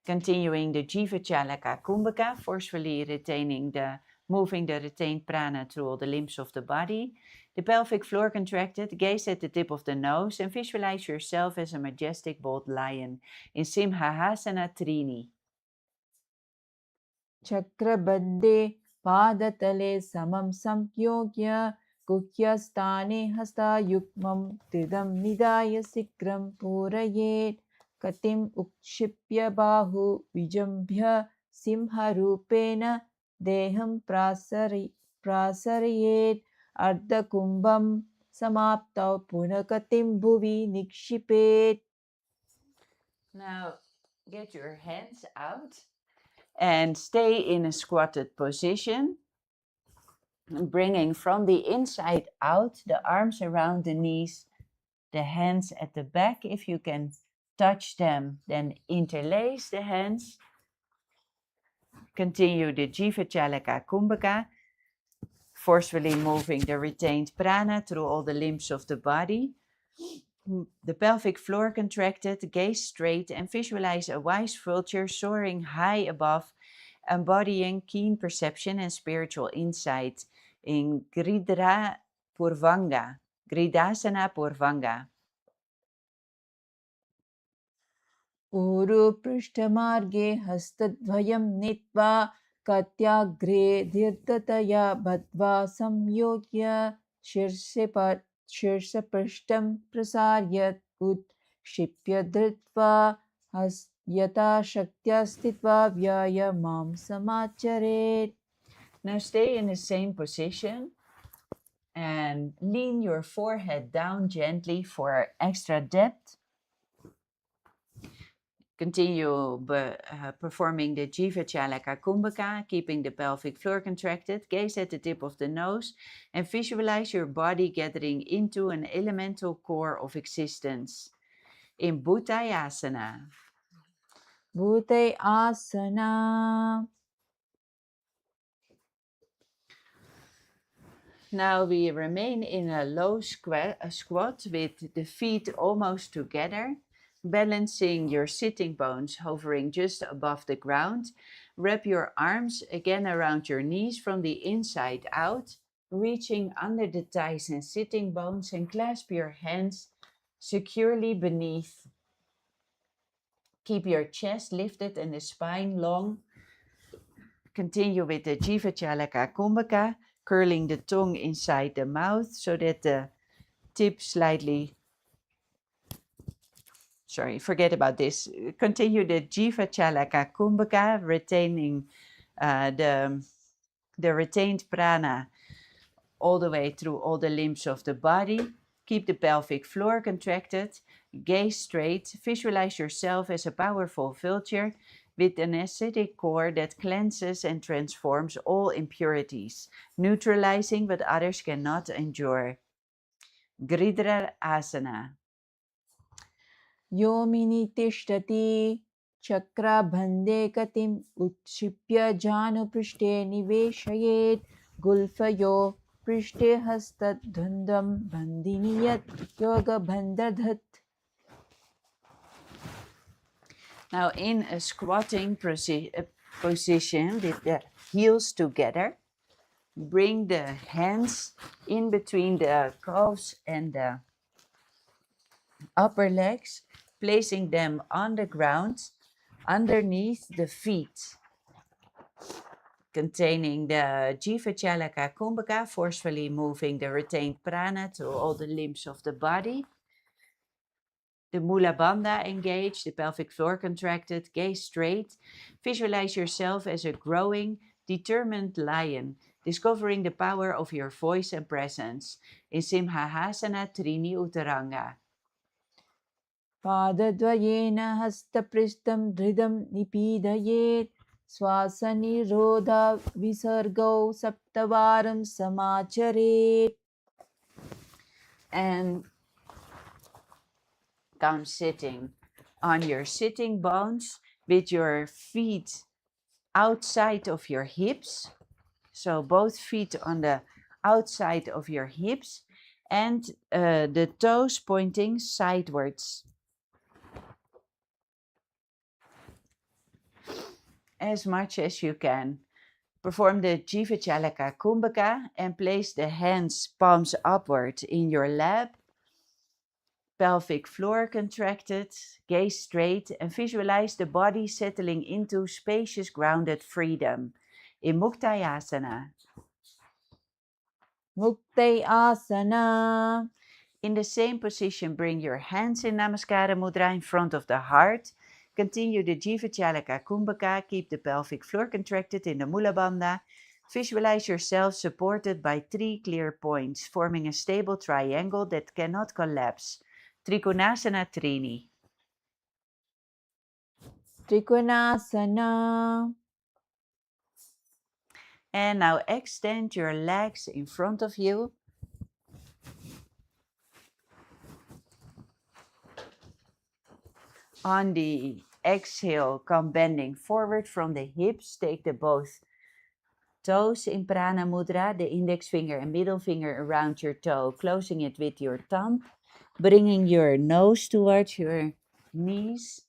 Continuing the Jiva Chalaka Kumbhaka, forcefully moving the retained prana through all the limbs of the body. The pelvic floor contracted, gaze at the tip of the nose and visualize yourself as a majestic bold lion in Simhahasana Trini. चक्रबद्धे पादतले समं संयोज्य गुह्यस्थाने हस्तायुग्मं त्रिदं निधाय शीघ्रं पूरयेत् कटिम् उक्षिप्य बाहु विजृम्भ्य सिंहरूपेण देहं प्रासरयेत् अर्धकुम्भं समाप्तौ पुनः कटिं भुवि निक्षिपेत्. Now get your hands out and stay in a squatted position, bringing from the inside out the arms around the knees, the hands at the back. If you can touch them, then interlace the hands. Continue the Jiva Chalaka Kumbhaka, forcefully moving the retained prana through all the limbs of the body. The pelvic floor contracted, gaze straight and visualize a wise vulture soaring high above, embodying keen perception and spiritual insight in Gridasana Purvanga. ऊरुपृष्ठमार्गे हस्तद्वयं नीत्वा कत्याग्रे दीर्घतया बद्ध्वा संयोज्य शीर्षपृष्ठं प्रसार्य उत्क्षिप्य धृत्वा यथाशक्त्या स्थित्वा व्यायामां समाचरेत्. Now stay in the same position and lean your forehead down gently for extra depth. Continue performing the Jiva Chalaka Kumbhaka, keeping the pelvic floor contracted. Gaze at the tip of the nose and visualize your body gathering into an elemental core of existence in Bhutayasana. Bhutayasana. Now we remain in a low squat with the feet almost together, balancing your sitting bones hovering just above the ground. Wrap your arms again around your knees from the inside out, reaching under the thighs and sitting bones, and clasp your hands securely beneath. Keep your chest lifted and the spine long. Continue with the Jiva Chalaka Kumbhaka, curling the tongue inside the mouth so that the tip slightly, forget about this. Continue the Jiva Chalaka Kumbhaka, retaining the retained prana all the way through all the limbs of the body. Keep the pelvic floor contracted, gaze straight, visualize yourself as a powerful vulture with an acidic core that cleanses and transforms all impurities, neutralizing what others cannot endure. Gridasana. Yomini tishtati chakrabhande katim utshipya januprishthe niveshayet gulfayo prishte hastadhandam bandiniyat yoga bandadhat. Now in a squatting position with the heels together, bring the hands in between the calves and the upper legs, placing them on the ground underneath the feet. Containing the Jiva Chalaka Kumbhaka, forcefully moving the retained prana to all the limbs of the body. The Mula Bandha engaged, the pelvic floor contracted, gaze straight. Visualize yourself as a growing, determined lion, discovering the power of your voice and presence in Simhahasana Trini Uttaranga. पादद्वयेन हस्तपृष्ठं धृतं निपीडयेत् श्वासनिरोध विसर्गौ सप्तवारं समाचरेत्. And come sitting on your sitting bones with your feet outside of your hips. So both feet on the outside of your hips and the toes pointing sidewards. As much as you can. Perform the Jiva Chalaka Kumbhaka and place the hands palms upward in your lap. Pelvic floor contracted, gaze straight, and visualize the body settling into spacious grounded freedom in Muktayasana. Muktai asana. In the same position, bring your hands in Namaskara Mudra in front of the heart. Continue the Jiva Chalaka Kumbhaka. Keep the pelvic floor contracted in the Mula Bandha. Visualize yourself supported by 3 clear points, forming a stable triangle that cannot collapse. Trikonasana Trini. Trikonasana. And now extend your legs in front of you. On the exhale, come bending forward from the hips. Take the both toes in Prana Mudra, the index finger and middle finger around your toe, closing it with your thumb, bringing your nose towards your knees.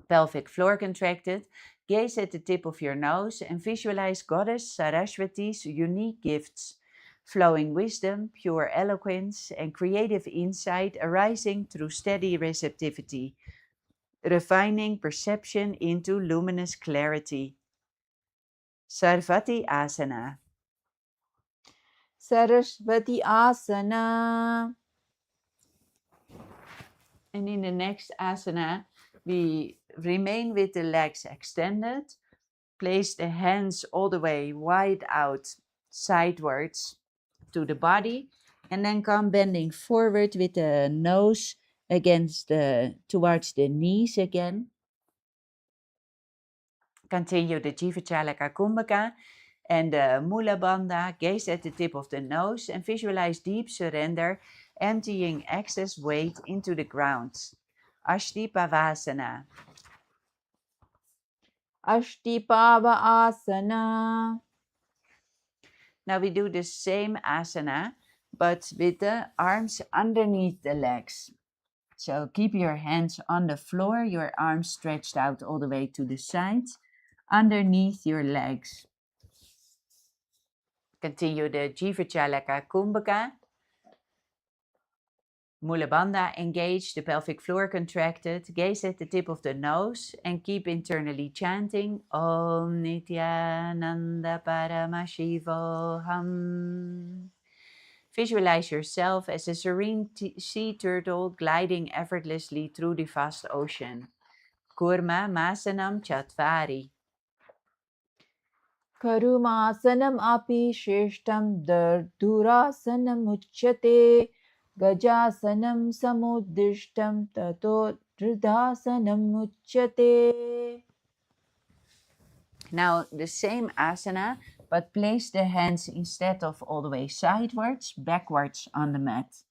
Pelvic floor contracted. Gaze at the tip of your nose and visualize Goddess Saraswati's unique gifts, flowing wisdom, pure eloquence, and creative insight arising through steady receptivity, refining perception into luminous clarity. Sarvati Asana. Saraswati asana. And in the next asana, we remain with the legs extended. Place the hands all the way wide out, sidewards to the body. And then come bending forward with the nose towards the knees again. Continue the Jiva Chalaka Kumbhaka and the Mula Bandha. Gaze at the tip of the nose and visualize deep surrender, emptying excess weight into the ground. Ashti Pavasana. Ashtipava asana. Now we do the same asana, but with the arms underneath the legs. So keep your hands on the floor, your arms stretched out all the way to the sides, underneath your legs. Continue the Jiva Chalaka Kumbhaka. Mula Bandha engaged, the pelvic floor contracted. Gaze at the tip of the nose and keep internally chanting Om Nithyananda Paramashivoham. Visualize yourself as a serene sea turtle gliding effortlessly through the vast ocean. Kurma Masanam Chatvari. Karumasanam api shreshtam durasanam uchyate. Gajasanam samuddishtam tato dridhasanam uchyate. Now the same asana, but place the hands instead of all the way sidewards, backwards on the mat.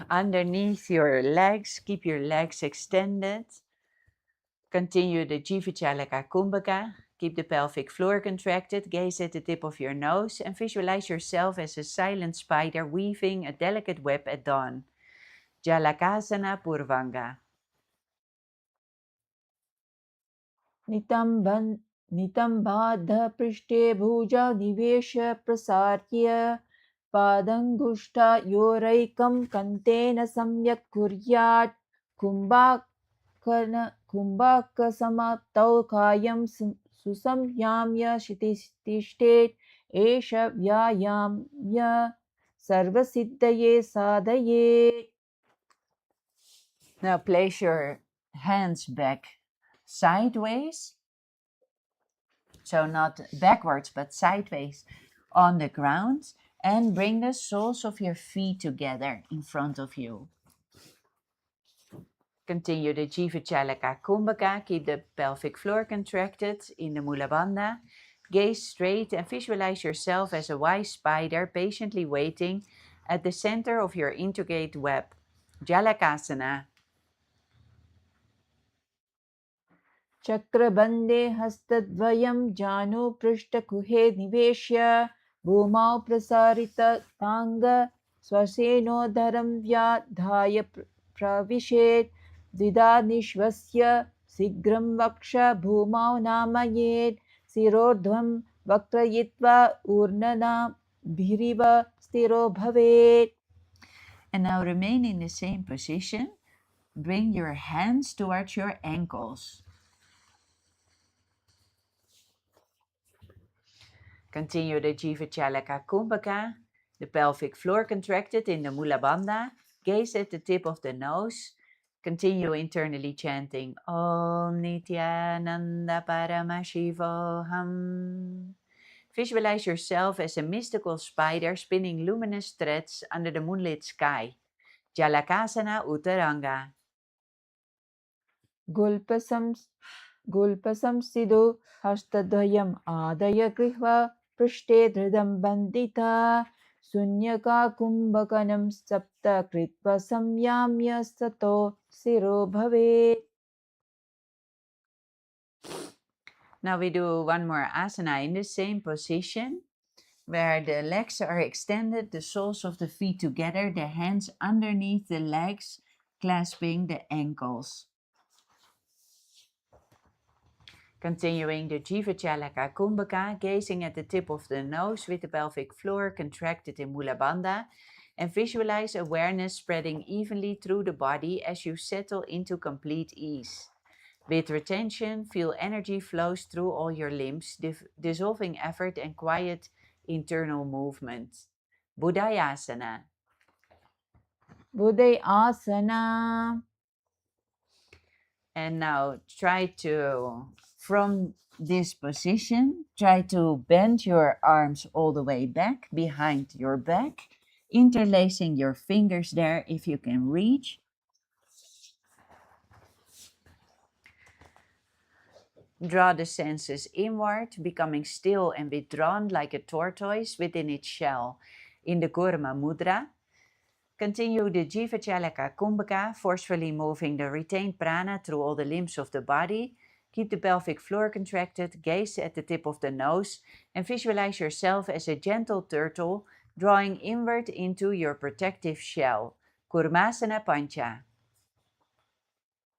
Underneath your legs, keep your legs extended. Continue the Jiva Chalaka Kumbhaka. Keep the pelvic floor contracted, gaze at the tip of your nose, and visualize yourself as a silent spider weaving a delicate web at dawn. Jalakasana Purvanga. नितम्बाद्धपृष्ठे भुजा निवेश प्रसार्य पादङ्गुष्ठयोरैकं कन्तेन सम्यक् कुर्यात् कुम्भाकसमाप्तौ कायं सुसंयाम्य तिष्ठेत् एष व्यायाम्य सर्वसिद्धये साधयेत्. Now place your hands back sideways, so not backwards but sideways on the ground, And bring the soles of your feet together in front of you. Continue the Jiva Chalaka Kumbhaka. Keep the pelvic floor contracted in the Mula Bandha. Gaze straight and visualize yourself as a wise spider patiently waiting at the center of your intricate web. Jalakasana. चक्रबन्धे हस्तद्वयं जानु पृष्ठकुहे निवेश्य भूमौ प्रसारिताङ्ग स्वसेनोदरं व्याधाय प्रविशेत् द्विधा निश्वस्य शीघ्रं वक्ष भूमौ नामयेत् शिरोर्ध्वं वक्रयित्वा ऊर्णनाभिरिव स्थिरो भवेत्. And now remain in the same position. Bring your hands towards your ankles. Continue the Jiva Chalaka Kumbhaka. The pelvic floor contracted in the Mula Bandha. Gaze at the tip of the nose. Continue internally chanting Om Nithyananda Paramashivoham. Visualize yourself as a mystical spider spinning luminous threads under the moonlit sky. Jalakasana Uttaranga. गुल्पसंस्थितो हस्तद्वयम् आदय गृह्वा पृष्ठे धृतं बन्धिता शून्यकाकुम्भकनं सप्त कृत्वा संयाम्य सतो शिरो भवेत्. Now we do one more asana in the same position, where the legs are extended, the soles of the feet together, the hands underneath the legs, clasping the ankles. Continuing the Jiva Chalaka Kumbhaka, gazing at the tip of the nose with the pelvic floor contracted in Mula Bandha, and visualize awareness spreading evenly through the body as you settle into complete ease. With retention, feel energy flows through all your limbs, dissolving effort and quiet internal movement. Buddhayasana. Buddhayasana. And now from this position, try to bend your arms all the way back behind your back, interlacing your fingers there if you can reach. Draw the senses inward, becoming still and withdrawn like a tortoise within its shell in the Kurma Mudra. Continue the Jiva Chalaka Kumbhaka, forcefully moving the retained prana through all the limbs of the body. Keep the pelvic floor contracted, gaze at the tip of the nose, and visualize yourself as a gentle turtle drawing inward into your protective shell. Kurmasana Pancha.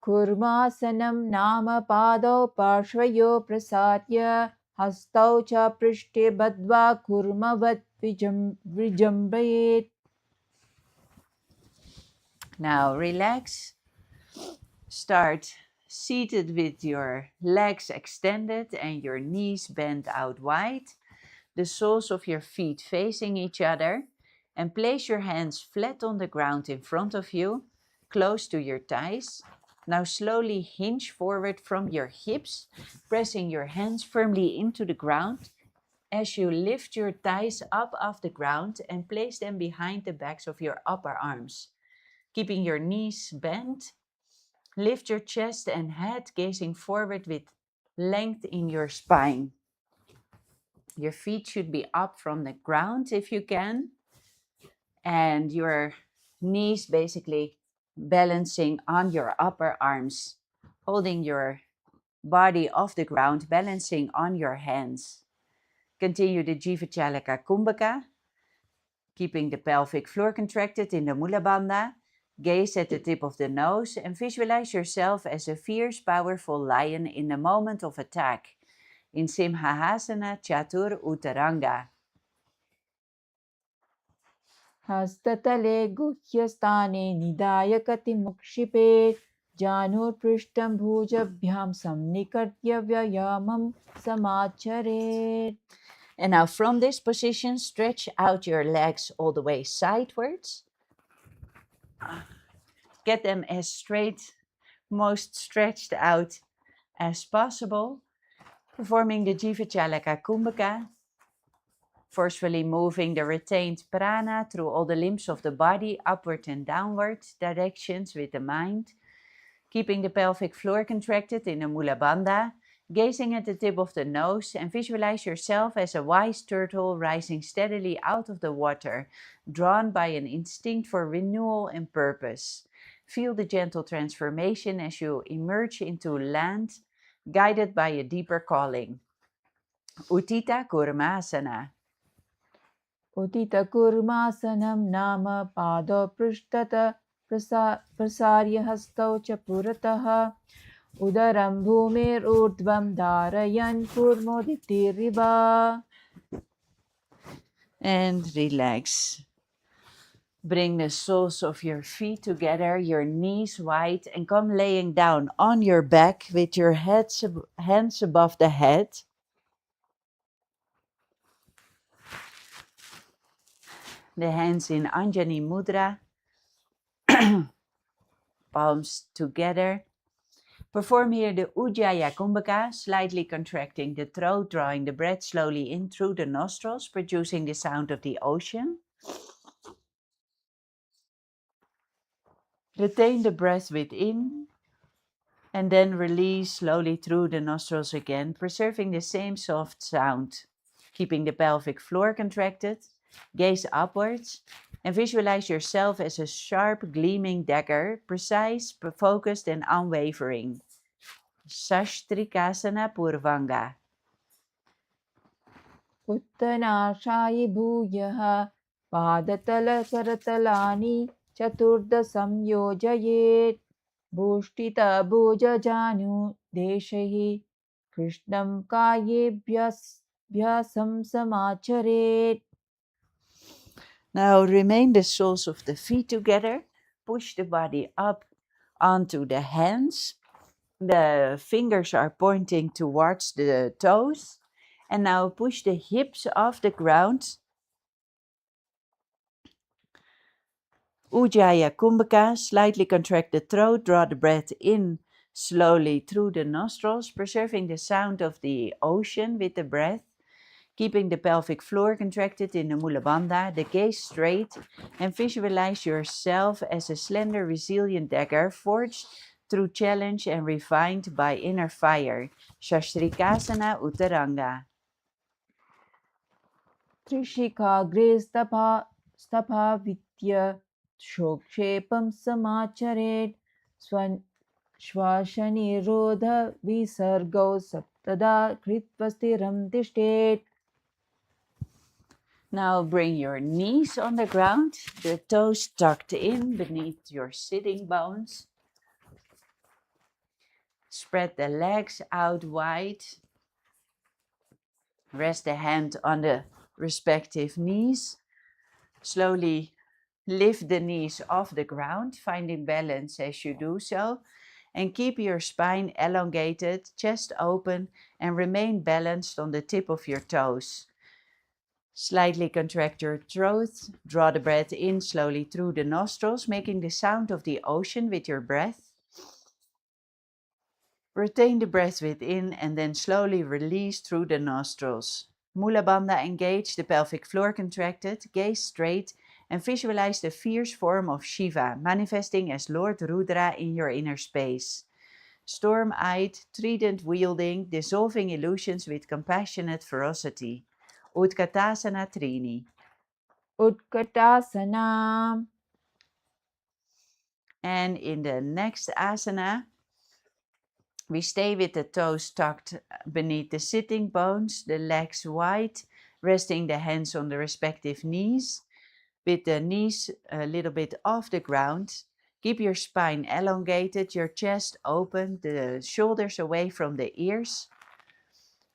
Kurmasanam nama padau parshvayo prasatya hastau cha prishte badva kurmavat vijambayet. Now relax. Start seated with your legs extended and your knees bent out wide, the soles of your feet facing each other, and place your hands flat on the ground in front of you, close to your thighs. Now slowly hinge forward from your hips, pressing your hands firmly into the ground as you lift your thighs up off the ground and place them behind the backs of your upper arms. Keeping your knees bent, lift your chest and head, gazing forward with length in your spine. Your feet should be up from the ground if you can, and your knees basically balancing on your upper arms, holding your body off the ground, balancing on your hands. Continue the Jiva Chalaka Kumbhaka, keeping the pelvic floor contracted in the Mula Bandha. Gaze at the tip of the nose and visualize yourself as a fierce, powerful lion in the moment of attack. In Simhahasana Chatur Uttaranga. Hastatale guhyastane nidayakati mukshipe janurprishtam bhujabhyam samnikartya vyayamam samachare. And now from this position, stretch out your legs all the way sidewards. Get them as straight, most stretched out as possible. Performing the Jiva Chalaka Kumbhaka. forcefully moving the retained prana through all the limbs of the body, upward and downward directions with the mind. Keeping the pelvic floor contracted in the Mula Bandha, gazing at the tip of the nose, and visualize yourself as a wise turtle rising steadily out of the water, drawn by an instinct for renewal and purpose. Feel the gentle transformation as you emerge into land, guided by a deeper calling. Uttita Kurmasana. उदितकुर्मासनं नाम पादौ पृष्ठत प्रसार्य हस्तौ च पुरतः उदरं भूमिरूर्ध्वं धारयन् कूर्मोदितिरिव. And relax. Bring the soles of your feet together, your knees wide, and come laying down on your back with your hands above the head. The hands in Anjani Mudra, palms together. Perform here the Ujjayi Kumbhaka, slightly contracting the throat, drawing the breath slowly in through the nostrils, producing the sound of the ocean. Retain the breath within, and then release slowly through the nostrils again, preserving the same soft sound. Keeping the pelvic floor contracted, gaze upwards, and visualize yourself as a sharp, gleaming dagger, precise, focused, and unwavering. Sastrikasana Purvanga. उत्तनाशायि भूयः पादतलकरतलानि चतुर्दशं भूष्टितभुजजानुदेशैः कृष्णं कायेभ्यसं समाचरेत्. Now remain the soles of the feet together. Push the body up onto the hands. The fingers are pointing towards the toes. And now push the hips off the ground. Ujjayi Kumbhaka, slightly contract the throat, draw the breath in slowly through the nostrils, preserving the sound of the ocean with the breath. Keeping the pelvic floor contracted in the Mula Bandha, the gaze straight, and visualize yourself as a slender, resilient dagger forged through challenge and refined by inner fire. Shastrikasana Uttaranga. त्रिशिखाग्रे स्थापित्य शोक्षेपं समाचरेत्. श्वासनिरोधविसर्गौ सप्तदा कृत्वा स्थिरं तिष्ठेत्. Now bring your knees on the ground, the toes tucked in beneath your sitting bones. Spread the legs out wide. Rest the hand on the respective knees. Slowly lift the knees off the ground, finding balance as you do so. And keep your spine elongated, chest open, and remain balanced on the tip of your toes. Slightly contract your throat, draw the breath in slowly through the nostrils, making the sound of the ocean with your breath. Retain the breath within and then slowly release through the nostrils. Mula Bandha engaged, the pelvic floor contracted, gaze straight, and visualize the fierce form of Shiva, manifesting as Lord Rudra in your inner space. Storm-eyed, trident-wielding, dissolving illusions with compassionate ferocity. Utkatasana Trini. उत्कटासना. And in the next asana, we stay with the toes tucked beneath the sitting bones, the legs wide, resting the hands on the respective knees, with the knees a little bit off the ground. Keep your spine elongated, your chest open, the shoulders away from the ears.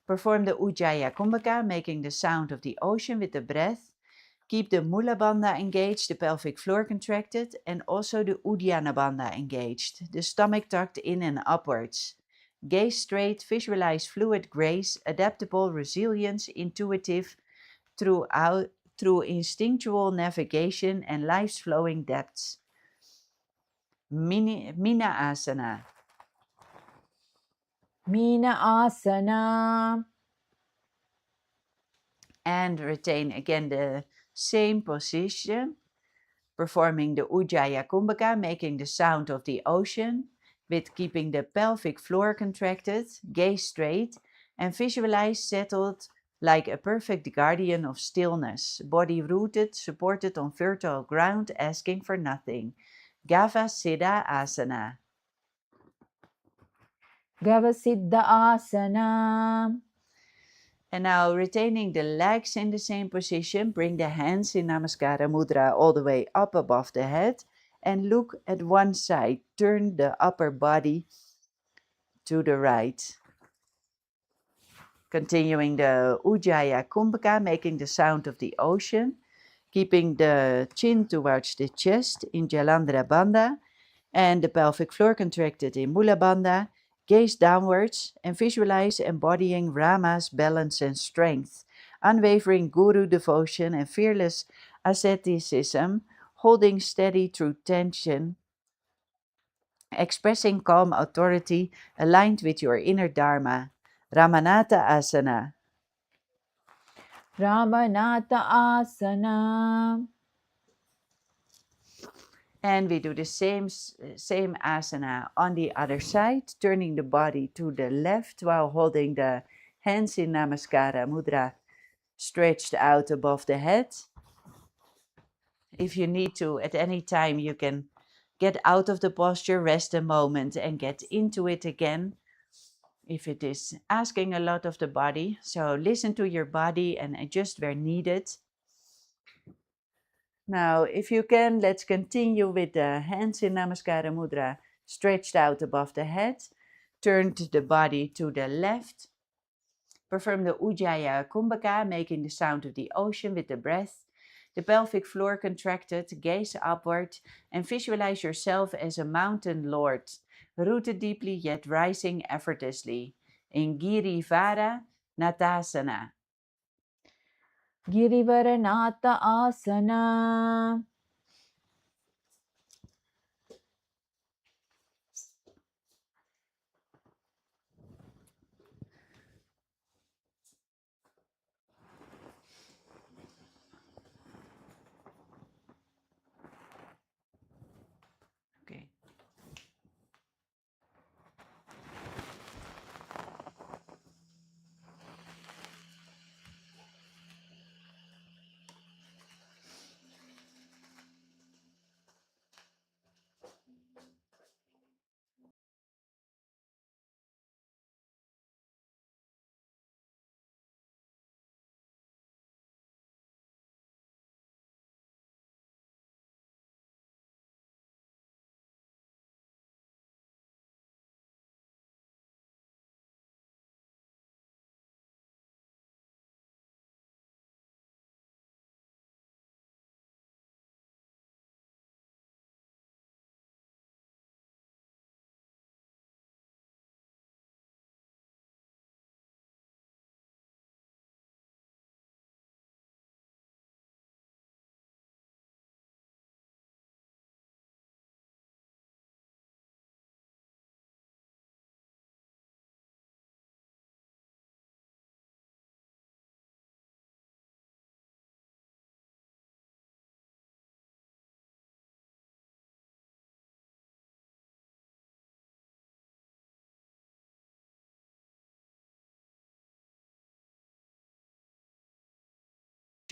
Perform the Ujjayi Kumbhaka, making the sound of the ocean with the breath. Keep the Mula Bandha engaged, the pelvic floor contracted, and also the Uddiyana Bandha engaged, the stomach tucked in and upwards. Gaze straight, visualize fluid grace, adaptable resilience, intuitive through instinctual navigation and life's flowing depths. Mina Asana. Mina asana. And retain again the same position, performing the Ujjayi Kumbhaka, making the sound of the ocean, with keeping the pelvic floor contracted, gaze straight, and visualize settled like a perfect guardian of stillness, body rooted, supported on fertile ground, asking for nothing. Gava Siddha Asana. Gavasiddha asana. And now retaining the legs in the same position, bring the hands in Namaskara Mudra all the way up above the head and look at one side. Turn the upper body to the right. Continuing the Ujjayi Kumbhaka, making the sound of the ocean, keeping the chin towards the chest in Jalandhara Bandha and the pelvic floor contracted in Mula Bandha. Gaze downwards and visualize embodying Rama's balance and strength, unwavering guru devotion and fearless asceticism, holding steady through tension, expressing calm authority aligned with your inner Dharma. Ramanatha Asana. Ramanatha asana. And we do the same asana on the other side, turning the body to the left while holding the hands in Namaskara Mudra stretched out above the head. If you need to, at any time, you can get out of the posture, rest a moment, and get into it again if it is asking a lot of the body. So listen to your body and adjust where needed. Now, if you can, let's continue with the hands in Namaskara Mudra stretched out above the head. Turn the body to the left. Perform the Ujjayi Kumbhaka, making the sound of the ocean with the breath. The pelvic floor contracted, gaze upward, and visualize yourself as a mountain lord, rooted deeply yet rising effortlessly in Girivara Natasana. Girivaranatha asana. Okay.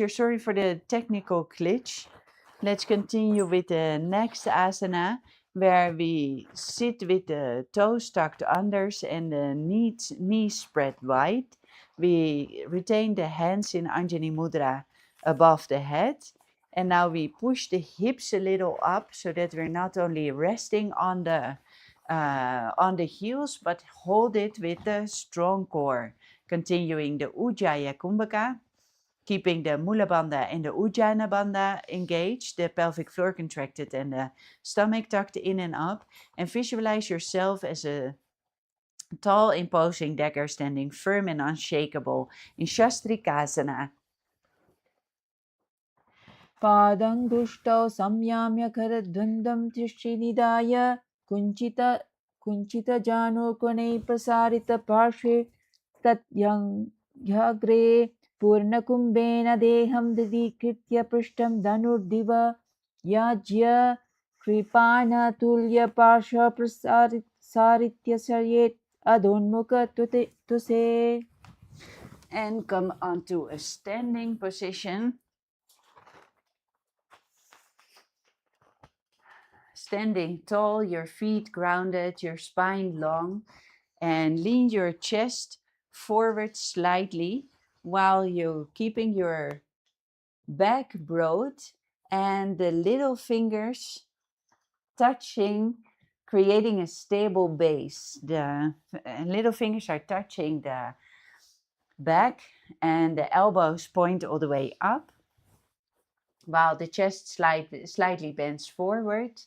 Sorry for the technical glitch. Let's continue with the next asana, where we sit with the toes tucked unders and the knees spread wide. We retain the hands in Anjani Mudra above the head. And now we push the hips a little up so that we're not only resting on the heels, but hold it with a strong core. Continuing the Ujjayi Kumbhaka, keeping the Mula Bandha and the Ujjayi Bandha engaged, the pelvic floor contracted and the stomach tucked in and up, and visualize yourself as a tall, imposing dagger standing firm and unshakable in Shastrikasana. Padanguштौ samyamya karadvandam tishrinidaya kunchita jano kone prasarita parshve tatyang ghagre पूर्णकुम्भेन देहं दधीकृत्य पृष्ठं धनुर्दिव याज्य कृपाणतुल्यपार्श्वप्रसारित्य सरेत् अधोन्मुख तुसे. And come onto a standing position. Standing tall, your feet grounded, your spine long, and lean your chest forward slightly while you're keeping your back broad and the little fingers touching, creating a stable base. The little fingers are touching the back and the elbows point all the way up while the chest slightly bends forward.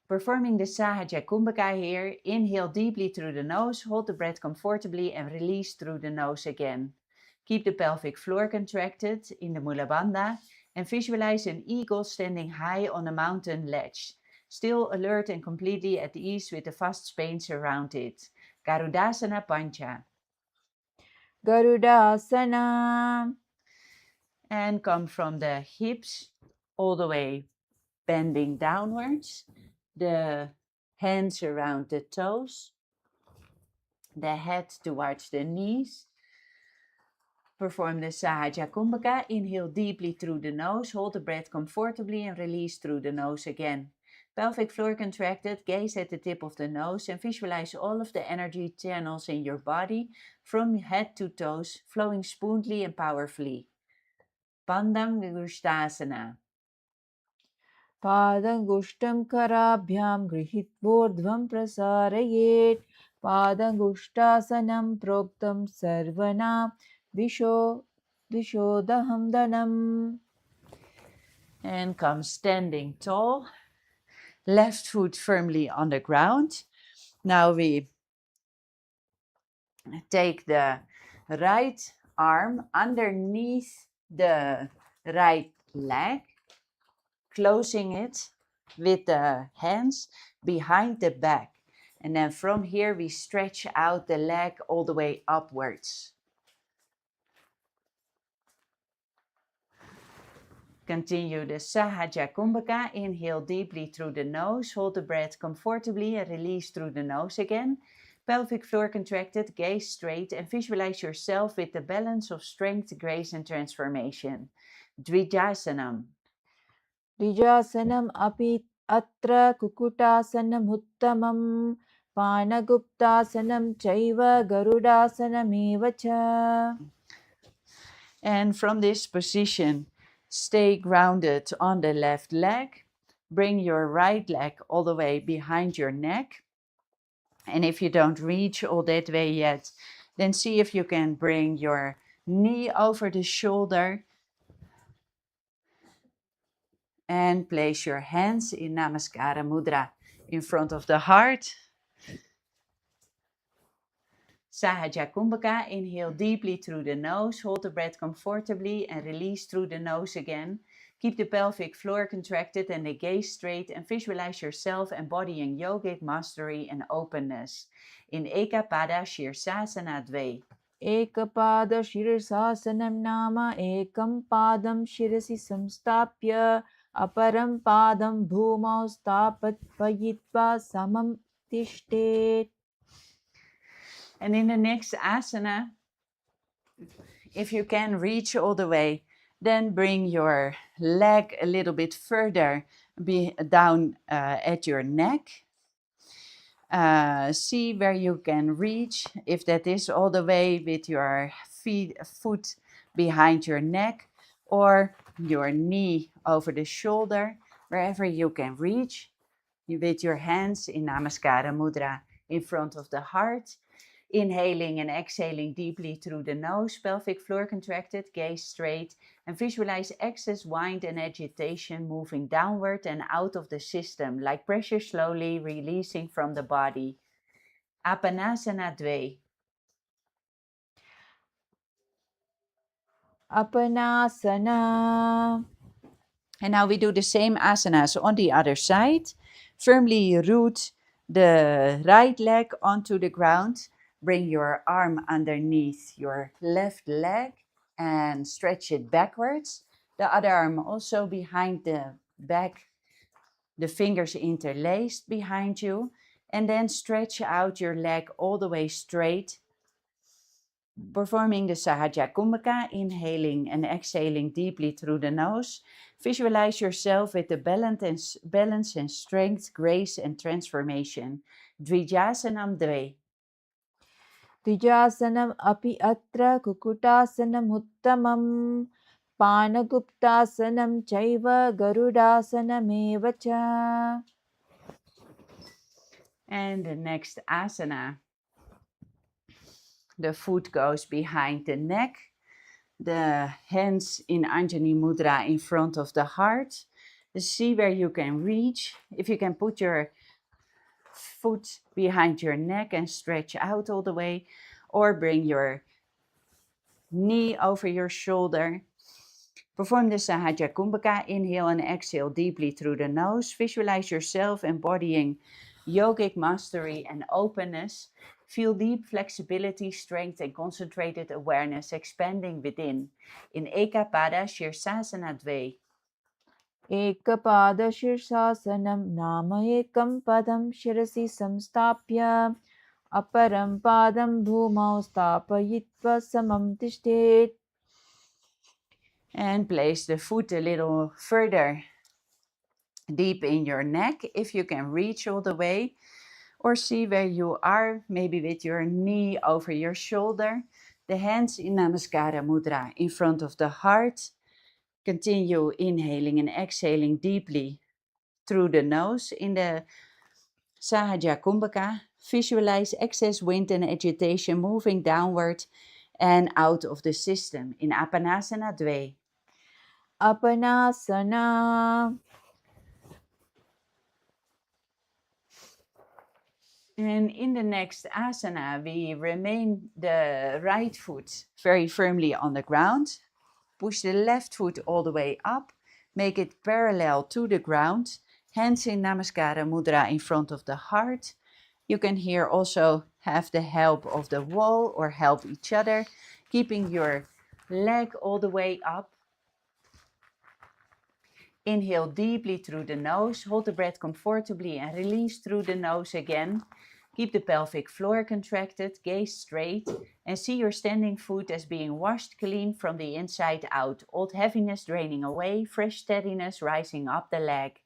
Performing the Sahaja Kumbhaka here, inhale deeply through the nose, hold the breath comfortably and release through the nose again. Keep the pelvic floor contracted in the Mula Bandha and visualize an eagle standing high on a mountain ledge, still alert and completely at ease with the vast space around it. Garudasana Pancha. Garudasana. And come from the hips all the way bending downwards, the hands around the toes, the head towards the knees. Perform the Sahaja Kumbhaka. Inhale deeply through the nose, hold the breath comfortably and release through the nose again. Pelvic floor contracted, gaze at the tip of the nose and visualize all of the energy channels in your body from head to toes flowing smoothly and powerfully. Pandam पादङ्गुष्ठं कराभ्यां गृहीत्वोर्ध्वं प्रसारयेत् पादङ्गुष्ठासनं प्रोक्तं सर्वनां विशोदहं दनम्. And come standing tall, left foot firmly on the ground. Now we take the right arm underneath the right leg, closing it with the hands behind the back. And then from here we stretch out the leg all the way upwards. Continue the Sahaja Kumbhaka. Inhale deeply through the nose, hold the breath comfortably and release through the nose again. Pelvic floor contracted, gaze straight and visualize yourself with the balance of strength, grace and transformation. Dvijasanam. द्विजासनम् अपि अत्र कुकुटासनम् उत्तमम् पाणगुप्तासनं चैव गरुडासनमेव च. And from this position, stay grounded on the left leg. Bring your right leg all the way behind your neck. And if you don't reach all that way yet, then see if you can bring your knee over the shoulder and place your hands in Namaskara Mudra in front of the heart. Sahaja Kumbhaka. Inhale deeply through the nose, hold the breath comfortably and release through the nose again. Keep the pelvic floor contracted and the gaze straight and visualize yourself embodying yogic mastery and openness. In Ekapada Shirsasana Dve. एकपादशीर्षासनं नाम एकं पादं शिरसि संस्थाप्य अपरं पादं भूमौ स्थापयित्वा समं तिष्ठेत्. And in the next asana, if you can reach all the way, then bring your leg a little bit further down at your neck. See where you can reach, if that is all the way with your foot behind your neck or your knee over the shoulder, wherever you can reach, with your hands in Namaskara Mudra in front of the heart. Inhaling and exhaling deeply through the nose, pelvic floor contracted, gaze straight, and visualize excess wind and agitation moving downward and out of the system, like pressure slowly releasing from the body. Apanasana Dve. Apanasana. And now we do the same asanas on the other side. Firmly root the right leg onto the ground. Bring your arm underneath your left leg and stretch it backwards. The other arm also behind the back, the fingers interlaced behind you. And then stretch out your leg all the way straight. Performing the Sahaja Kumbhaka, inhaling and exhaling deeply through the nose. Visualize yourself with the balance and strength, grace and transformation. Dvijasanam Dve. Tvijasanam api atra kukutasanam uttamam panaguptasanam chaiva garudasanam evacha. And the next asana. The foot goes behind the neck. The hands in Anjani Mudra in front of the heart. See where you can reach. If you can put your foot behind your neck and stretch out all the way, or bring your knee over your shoulder. Perform the Sahaja Kumbhaka. Inhale and exhale deeply through the nose. Visualize yourself embodying yogic mastery and openness. Feel deep flexibility, strength, and concentrated awareness expanding within. In Ekapada Shirsasana Dve. Ekapada shirsasanam nama ekam padam shirasi samstapya aparam padam bhumau stapayitva samam tishtet. And place the foot a little further deep in your neck if you can reach all the way. Or see where you are, maybe with your knee over your shoulder. The hands in Namaskara Mudra in front of the heart. Continue inhaling and exhaling deeply through the nose. In the Sahaja Kumbhaka, visualize excess wind and agitation moving downward and out of the system. In Apanasana Dve. Apanasana. And in the next asana, we remain the right foot very firmly on the ground. Push the left foot all the way up. Make it parallel to the ground. Hands in Namaskara Mudra in front of the heart. You can here also have the help of the wall or help each other. Keeping your leg all the way up. Inhale deeply through the nose. Hold the breath comfortably and release through the nose again. Keep the pelvic floor contracted, gaze straight, and see your standing foot as being washed clean from the inside out. Old heaviness draining away, fresh steadiness rising up the leg.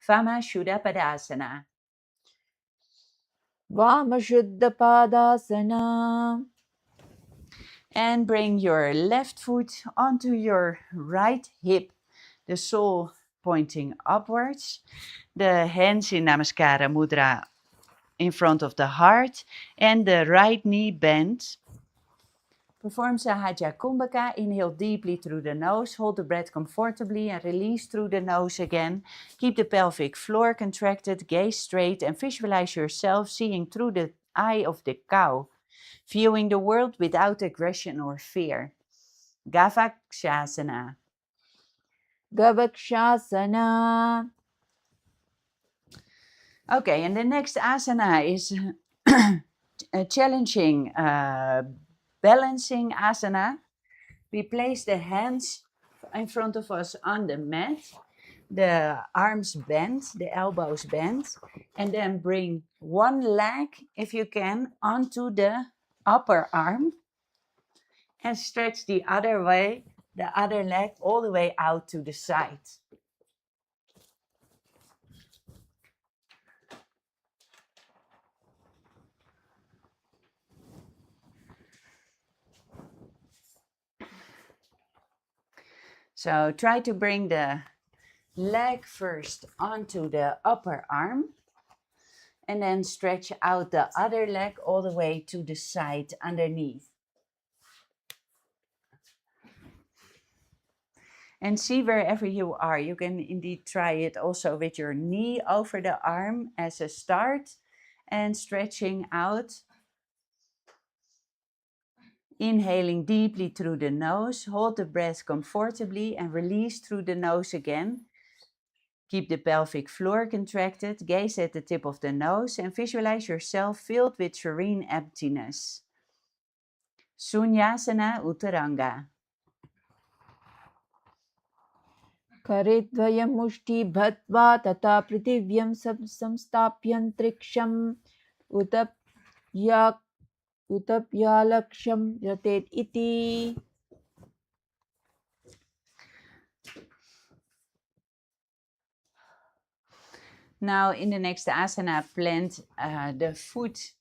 Vama Shuddha Padasana. Vama Shuddha Padasana. And bring your left foot onto your right hip, the sole pointing upwards. The hands in Namaskara Mudra in front of the heart and the right knee bent. Perform Sahaja Kumbhaka. Inhale deeply through the nose. Hold the breath comfortably and release through the nose again. Keep the pelvic floor contracted, gaze straight, and visualize yourself seeing through the eye of the cow, viewing the world without aggression or fear. Gavakshasana. Gavakshasana. Okay, and the next asana is a challenging balancing asana. We place the hands in front of us on the mat, the arms bent, the elbows bent, and then bring one leg, if you can, onto the upper arm and stretch the other way, the other leg all the way out to the side. So try to bring the leg first onto the upper arm and then stretch out the other leg all the way to the side underneath. And see wherever you are. You can indeed try it also with your knee over the arm as a start and stretching out. Inhaling deeply through the nose, hold the breath comfortably and release through the nose again. Keep the pelvic floor contracted, gaze at the tip of the nose and visualize yourself filled with serene emptiness. Sunyasana Uttaranga. करेद्वयं मुष्टिबद्ध्वा तथा पृथिव्यं संस्थाप्यन्तरिक्षम् उत्प्य उत्प्यालक्ष्यं यतेत् इति. Now in the next asana, plant the foot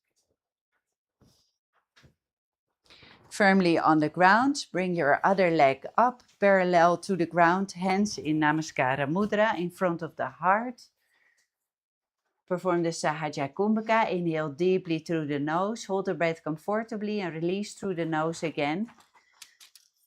firmly on the ground. Bring your other leg up parallel to the ground, hands in Namaskara Mudra in front of the heart. Perform the Sahaja Kumbhaka. Inhale deeply through the nose. Hold the breath comfortably and release through the nose again.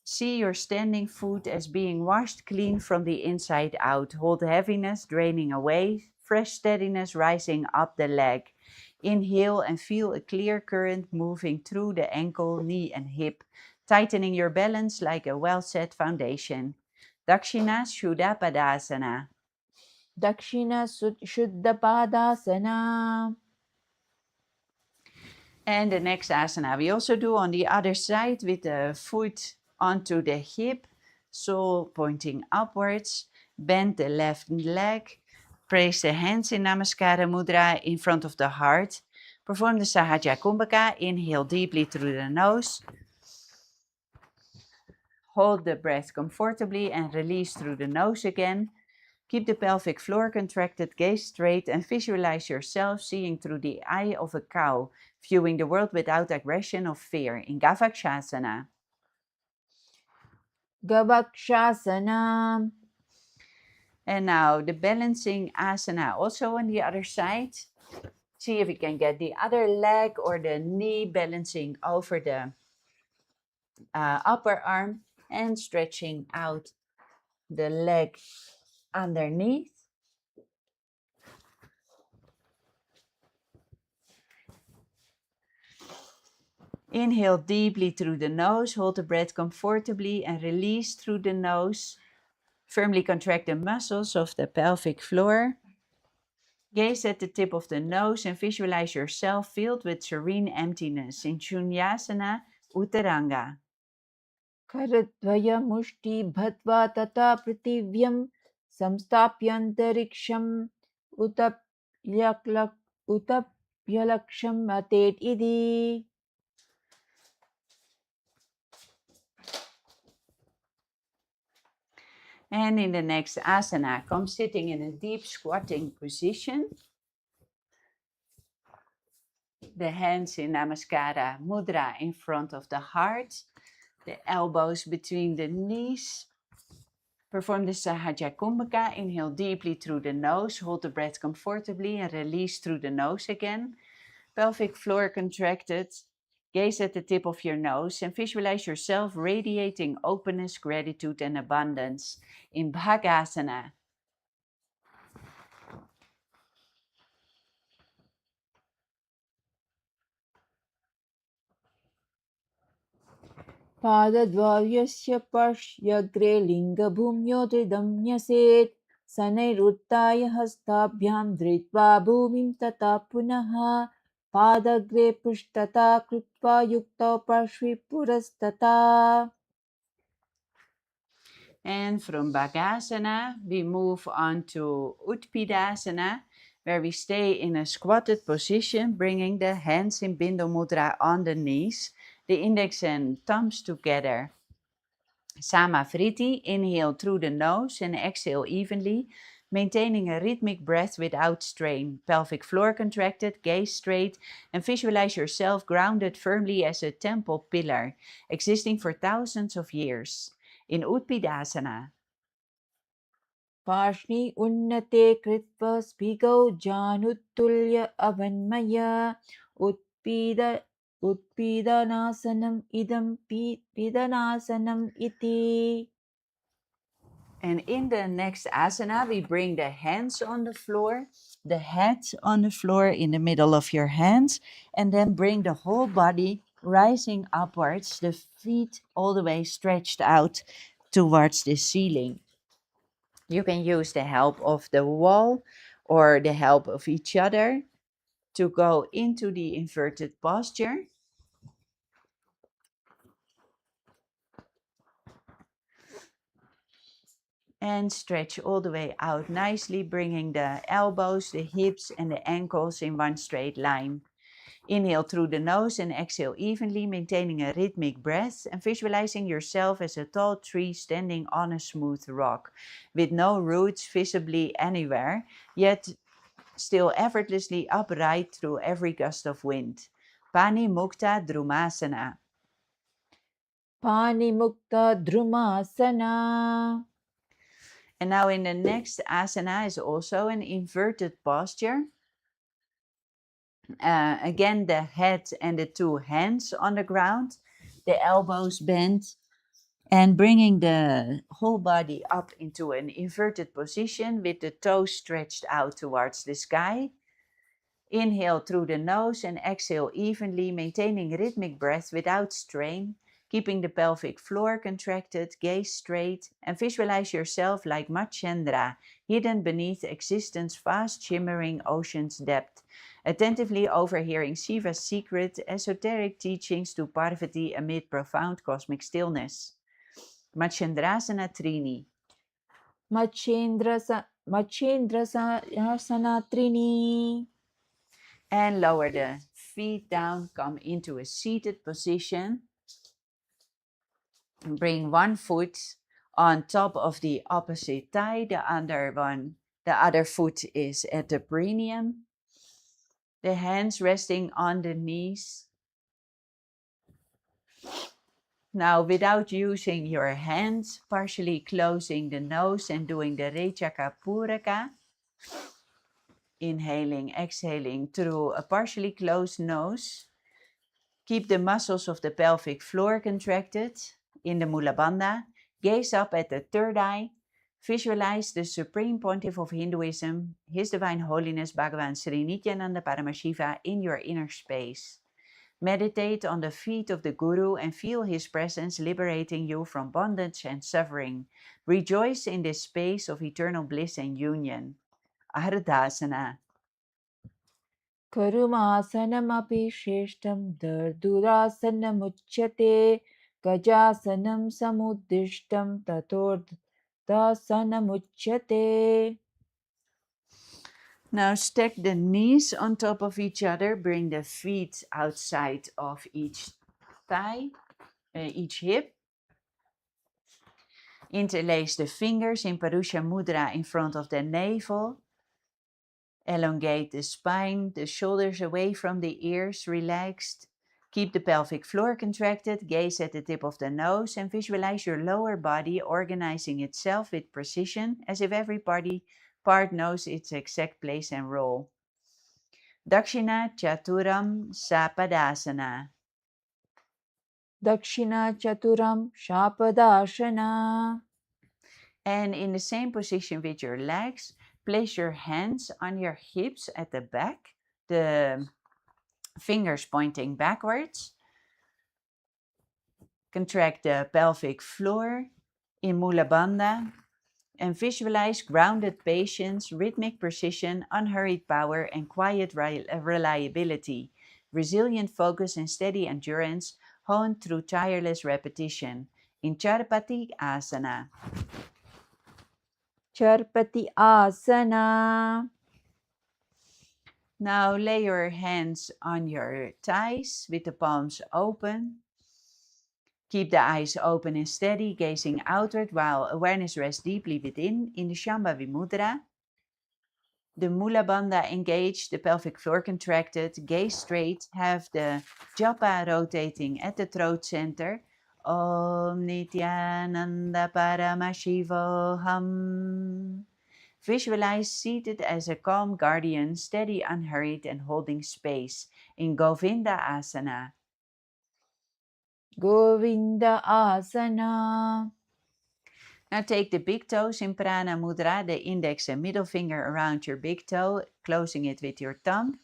See your standing foot as being washed clean from the inside out. Hold heaviness draining away. Fresh steadiness rising up the leg. Inhale and feel a clear current moving through the ankle, knee and hip, tightening your balance like a well-set foundation. Dakshina Shuddha Padasana. Dakshina Shuddha Padasana. And the next asana we also do on the other side with the foot onto the hip, sole pointing upwards. Bend the left leg. Place the hands in Namaskara Mudra in front of the heart. Perform the Sahaja Kumbhaka. Inhale deeply through the nose. Hold the breath comfortably and release through the nose again. Keep the pelvic floor contracted, gaze straight, and visualize yourself seeing through the eye of a cow, viewing the world without aggression or fear in Gavakshasana. Gavakshasana. And now the balancing asana, also on the other side. See if you can get the other leg or the knee balancing over the upper arm and stretching out the leg underneath. Inhale deeply through the nose, hold the breath comfortably and release through the nose. Firmly contract the muscles of the pelvic floor. Gaze at the tip of the nose and visualize yourself filled with serene emptiness in Shunyasana Uttaranga. Karadvaya mushti bhatva tata pritivyam samstapyantariksham utapyalaksham atet idi. And in the next asana, come sitting in a deep squatting position. The hands in Namaskara Mudra in front of the heart. The elbows between the knees. Perform the Sahaja Kumbhaka. Inhale deeply through the nose. Hold the breath comfortably and release through the nose again. Pelvic floor contracted. Gaze at the tip of your nose and visualize yourself radiating openness, gratitude, and abundance in Bhagasana. Padadvaryasya parshyagré lingabhumyo dridam nyaset sanairuttaya hastabhyam dritva bhumim tata punaha padagre pushtata krutva yukta parshvi purastata. And from Bhagasana, we move on to Utpidasana, where we stay in a squatted position, bringing the hands in Bindu Mudra on the knees, the index and thumbs together. Samavriti, inhale through the nose and exhale evenly, maintaining a rhythmic breath without strain. Pelvic floor contracted, gaze straight, and visualize yourself grounded firmly as a temple pillar, existing for thousands of years. In Utpidasana. Parshni unnate kritva spigau januttulya avanmaya utpidanasanam idam pidanasanam iti. And in the next asana, we bring the hands on the floor, the head on the floor in the middle of your hands, and then bring the whole body rising upwards, the feet all the way stretched out towards the ceiling. You can use the help of the wall or the help of each other to go into the inverted posture. And stretch all the way out nicely, bringing the elbows, the hips, and the ankles in one straight line. Inhale through the nose and exhale evenly, maintaining a rhythmic breath and visualizing yourself as a tall tree standing on a smooth rock, with no roots visibly anywhere, yet still effortlessly upright through every gust of wind. Pani Mukta Drumasana. Pani Mukta Drumasana. And now in the next asana is also an inverted posture. Again, the head and the two hands on the ground, the elbows bent, and bringing the whole body up into an inverted position with the toes stretched out towards the sky. Inhale through the nose and exhale evenly, maintaining rhythmic breath without strain, keeping the pelvic floor contracted, gaze straight, and visualize yourself like Matchendra, hidden beneath existence's vast shimmering ocean's depth, attentively overhearing Shiva's secret, esoteric teachings to Parvati amid profound cosmic stillness. Matchendrasana Trini. Machendrasana Trini. And lower the feet down, come into a seated position. Bring one foot on top of the opposite thigh, the other foot is at the perineum. The hands resting on the knees. Now, without using your hands, partially closing the nose and doing the Rechaka Puraka. Inhaling, exhaling through a partially closed nose. Keep the muscles of the pelvic floor contracted in the Mula Bandha. Gaze up at the third eye. Visualize the Supreme Pontiff of Hinduism, His Divine Holiness Bhagavan Sri Nithyananda Paramashiva in your inner space. Meditate on the feet of the Guru and feel his presence liberating you from bondage and suffering. Rejoice in this space of eternal bliss and union. Ardhasana. Karumasanamapi Shreshtam Dardurasanam Gajasanam Samudishtam Tatordhasanam Uchyate. Now stack the knees on top of each other. Bring the feet outside of each thigh, each hip. Interlace the fingers in Purusha Mudra in front of the navel. Elongate the spine, the shoulders away from the ears, relaxed. Keep the pelvic floor contracted, gaze at the tip of the nose and visualize your lower body organizing itself with precision as if every part knows its exact place and role. Dakshina Chaturam Sapadasana. Dakshina Chaturam Shapadashana. And in the same position with your legs, place your hands on your hips at the back, the fingers pointing backwards. Contract the pelvic floor in Mula Bandha and visualize grounded patience, rhythmic precision, unhurried power, and quiet reliability, resilient focus and steady endurance honed through tireless repetition in Charpati Asana. Charpati Asana. Now lay your hands on your thighs with the palms open. Keep the eyes open and steady, gazing outward while awareness rests deeply within in the Shambhavi Mudra. The Mula Bandha engaged, the pelvic floor contracted, gaze straight, have the japa rotating at the throat center. Om Nithyananda Paramashivoham. Visualize seated as a calm guardian, steady, unhurried, and holding space in Govinda Asana. Govinda Asana. Now take the big toes in Prana Mudra, the index and middle finger around your big toe, closing it with your thumb.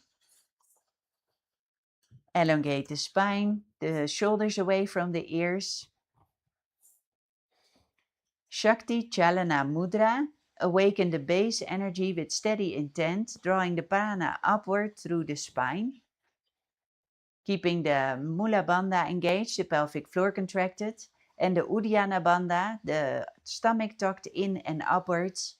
Elongate the spine, the shoulders away from the ears. Shakti Chalana Mudra. Awaken the base energy with steady intent, drawing the prana upward through the spine. Keeping the Mula Bandha engaged, the pelvic floor contracted. and the Uddiyana Bandha, the stomach tucked in and upwards.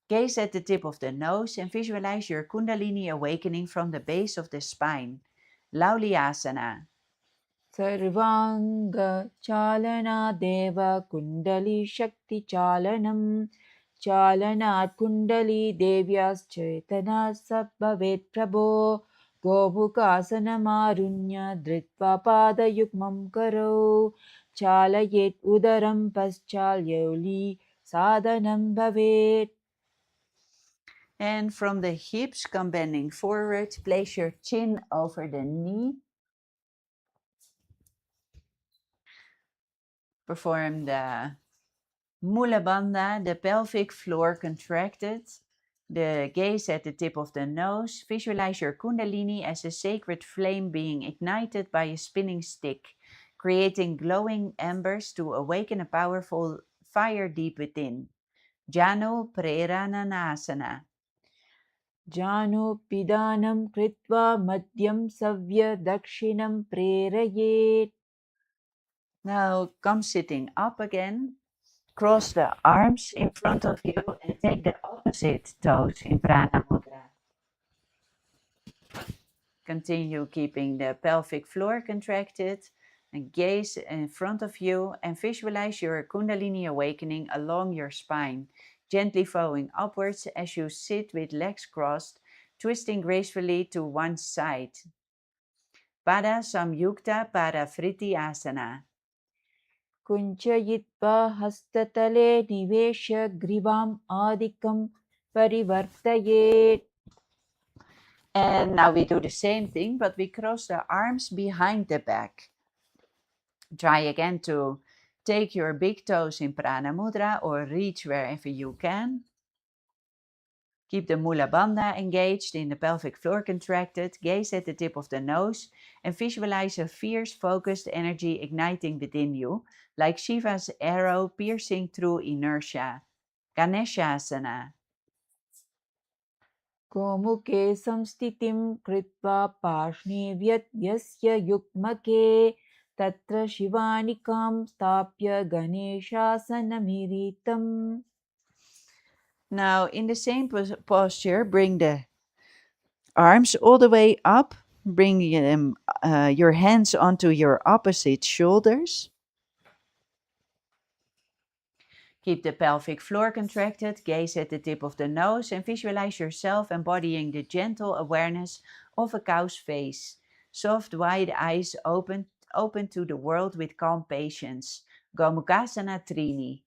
Gaze at the tip of the nose and visualize your Kundalini awakening from the base of the spine. Lauliasana. Sarvanga Chalana Deva Kundali Shakti Chalanam Chalanat Kundali Devyas Chaitana Sabhavet Prabho Gomukasana Marunya Dritva Pada Yukmam Karo Chalayet Udaram Paschal Sadhanam Bhavet. And from the hips, come bending forward. Place your chin over the knee. Perform the Mula Bandha, the pelvic floor contracted. The gaze at the tip of the nose. Visualize your Kundalini as a sacred flame being ignited by a spinning stick, creating glowing embers to awaken a powerful fire deep within. Janu Prerananasana. Jano Pidanam Kritva Madhyam Savya Dakshinam Prerayet. Now come sitting up again. Cross the arms in front of you and take the opposite toes in Prana Mudra. Continue keeping the pelvic floor contracted and gaze in front of you and visualize your Kundalini awakening along your spine, gently flowing upwards as you sit with legs crossed, twisting gracefully to one side. Pada Samyukta Parafriti Asana. Kunchayitva Hastatale Nivesha Grivam Adikam Parivartayet. And now we do the same thing, but we cross the arms behind the back. Try again to take your big toes in Prana Mudra or reach wherever you can. Keep the Mula Bandha engaged in the pelvic floor contracted. Gaze at the tip of the nose and visualize a fierce, focused energy igniting within you, like Shiva's arrow piercing through inertia. Ganeshasana. Gomuke Samstitim Kritva Parshne Vyat Yasya Yukmake Tatra Shivanikam Stapya Ganeshasana. Now, in the same posture, bring the arms all the way up. Bring your hands onto your opposite shoulders. Keep the pelvic floor contracted, gaze at the tip of the nose and visualize yourself embodying the gentle awareness of a cow's face. Soft, wide eyes open to the world with calm patience. Gomukhasana Trini.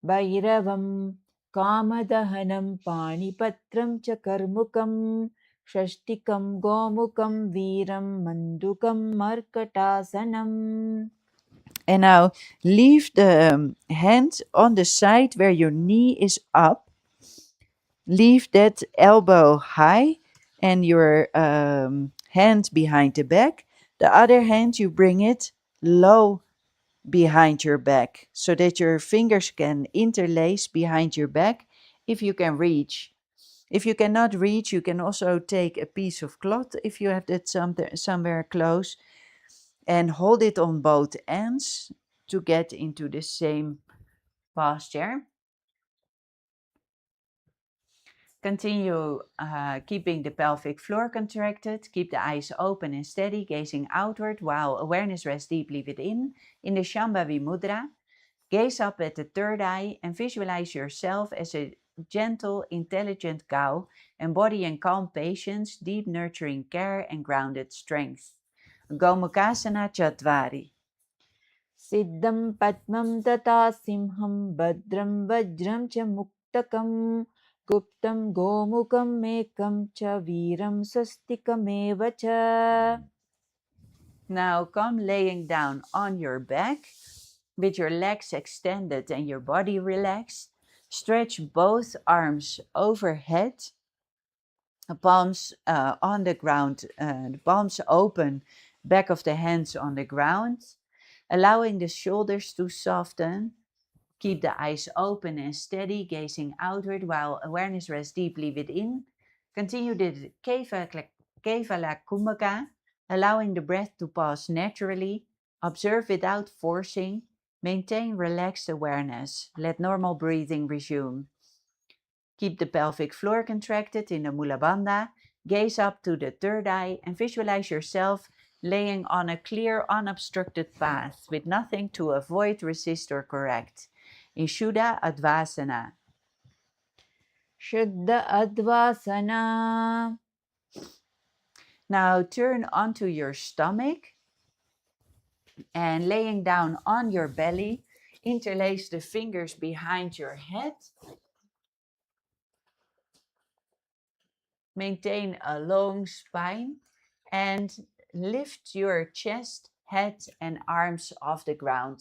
Bhairavam Kamadahanam Panipatram Chakarmukam Shashtikam Gomukam Viram Mandukam Markatasanam. And now leave the hand on the side where your knee is up. Leave that elbow high and your hand behind the back. The other hand, you bring it low behind your back so that your fingers can interlace behind your back if you can reach. If you cannot reach, you can also take a piece of cloth if you have that somewhere close and hold it on both ends to get into the same posture. Continue keeping the pelvic floor contracted. Keep the eyes open and steady, gazing outward while awareness rests deeply within in the Shambhavi Mudra. Gaze up at the third eye and visualize yourself as a gentle, intelligent cow, embodying calm patience, deep nurturing care, and grounded strength. Gomukhasana Chatvari. Siddham Padmam Tata Simham Badram Vajram Cha Muktakam Guptam Gomukam Mekam Cha Viram Swastikam Cha. Now come laying down on your back with your legs extended and your body relaxed. Stretch both arms overhead, palms on the ground, the palms open, back of the hands on the ground, allowing the shoulders to soften. Keep the eyes open and steady, gazing outward while awareness rests deeply within. Continue the Kevala Kumbhaka, allowing the breath to pass naturally. Observe without forcing. Maintain relaxed awareness. Let normal breathing resume. Keep the pelvic floor contracted in the Mula Bandha. Gaze up to the third eye and visualize yourself laying on a clear, unobstructed path with nothing to avoid, resist, or correct. In Shuddha Advasana. Shuddha Advasana. Now turn onto your stomach and laying down on your belly, interlace the fingers behind your head. Maintain a long spine and lift your chest, head, and arms off the ground.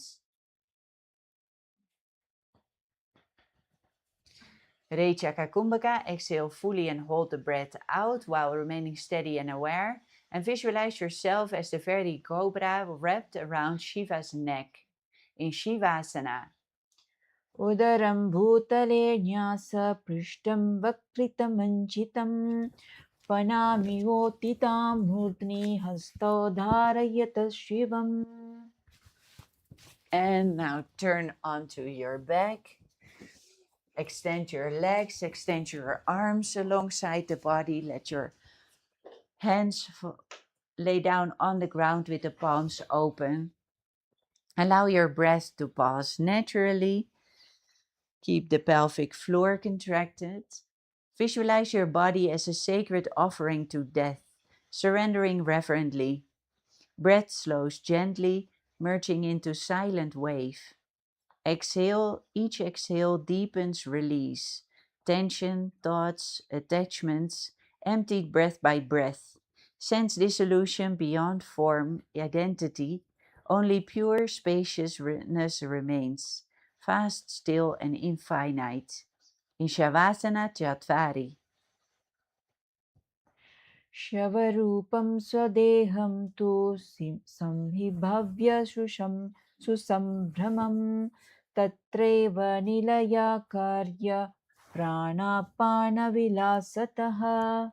Rechaka Kumbhaka, exhale fully and hold the breath out while remaining steady and aware. And visualize yourself as the very cobra wrapped around Shiva's neck in Shivasana. Udaram bhutale nyasa prishtam vakritam Panami otitam murtni hasto dharayata shivam. And now turn onto your back. Extend your legs, extend your arms alongside the body. Let your hands lay down on the ground with the palms open. Allow your breath to pause naturally. Keep the pelvic floor contracted. Visualize your body as a sacred offering to death, surrendering reverently. Breath slows gently, merging into silent wave. Exhale, each exhale deepens release. Tension, thoughts, attachments, emptied breath by breath. Sense dissolution beyond form, identity. Only pure spaciousness remains, vast, still, and infinite. In Shavasana Chatvari. Shavarupam swadeham tu samhibhavya susambhramam tatreva nilaya karya pranapana vilasataha.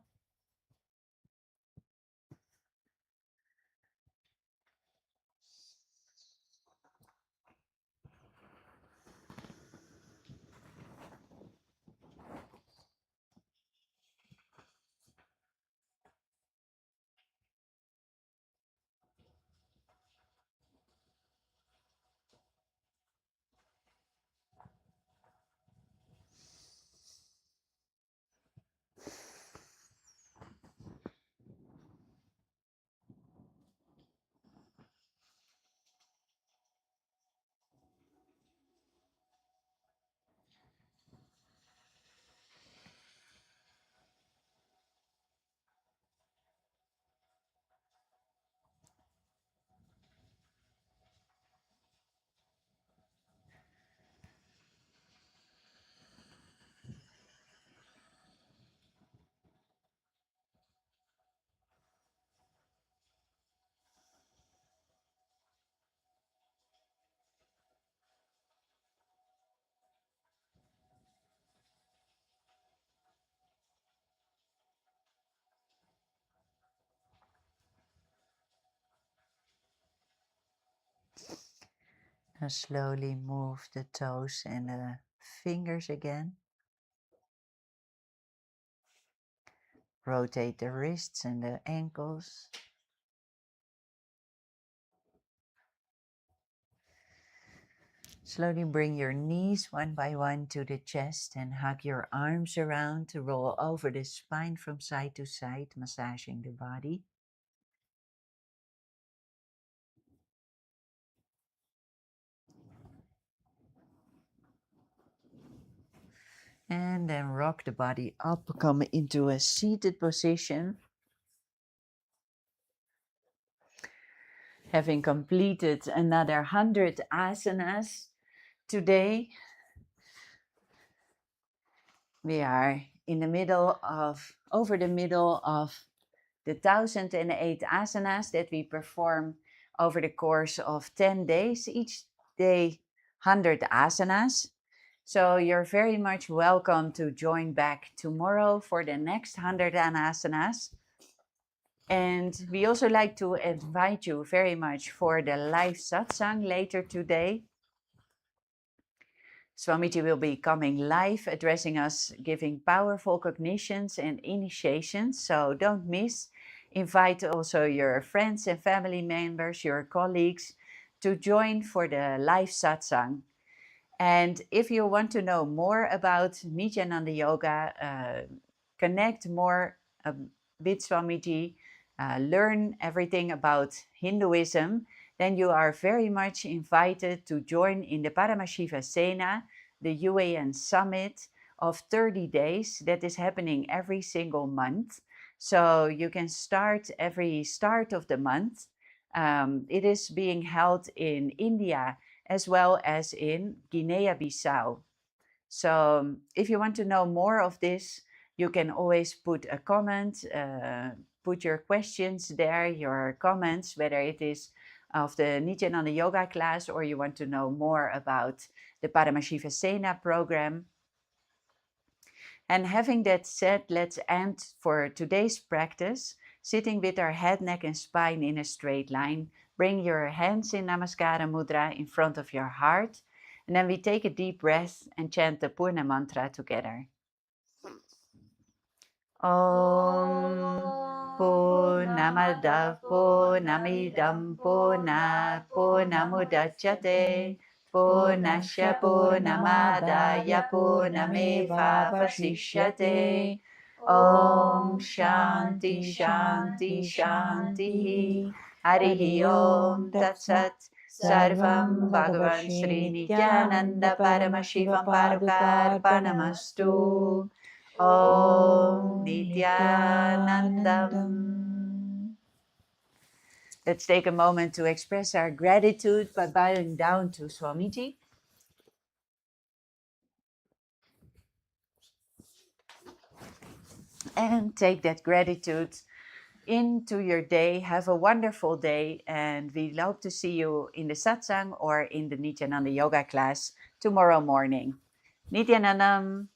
Now slowly move the toes and the fingers again. Rotate the wrists and the ankles. Slowly bring your knees one by one to the chest and hug your arms around to roll over the spine from side to side, massaging the body. And then rock the body up, come into a seated position. Having completed another 100 asanas today, we are in the middle of, over the middle of the 1008 asanas that we perform over the course of 10 days, each day 100 asanas. So you're very much welcome to join back tomorrow for the next 100 asanas. And we also like to invite you very much for the live satsang later today. Swamiji will be coming live, addressing us, giving powerful cognitions and initiations. So don't miss. Invite also your friends and family members, your colleagues, to join for the live satsang. And if you want to know more about Nithyananda Yoga, connect more with Swamiji, learn everything about Hinduism, then you are very much invited to join in the Paramashiva Sena, the UAN summit of 30 days that is happening every single month. So you can start every start of the month. It is being held in India as well as in Guinea-Bissau. So if you want to know more of this, you can always put a comment, put your questions there, your comments, whether it is of the Nithyananda Yoga class or you want to know more about the Paramashiva Sena program. And having that said, let's end for today's practice, sitting with our head, neck, and spine in a straight line. Bring your hands in Namaskara Mudra in front of your heart. And then we take a deep breath and chant the Purna mantra together. Om Purnamadav Purnamidam Purnamudachyate Purnasya Purnamadaya Purnameva Vasishyate. Om Shanti Shanti Shanti Harihi Om Tat Sat. Sarvam Bhagavan Sri Nithyananda Paramashivam Parvarpanamastu. Om Nithyanandam. Let's take a moment to express our gratitude by bowing down to Swamiji. And take that gratitude into your day. Have a wonderful day, and we hope to see you in the satsang or in the Nithyananda yoga class tomorrow morning. Nithyanandam.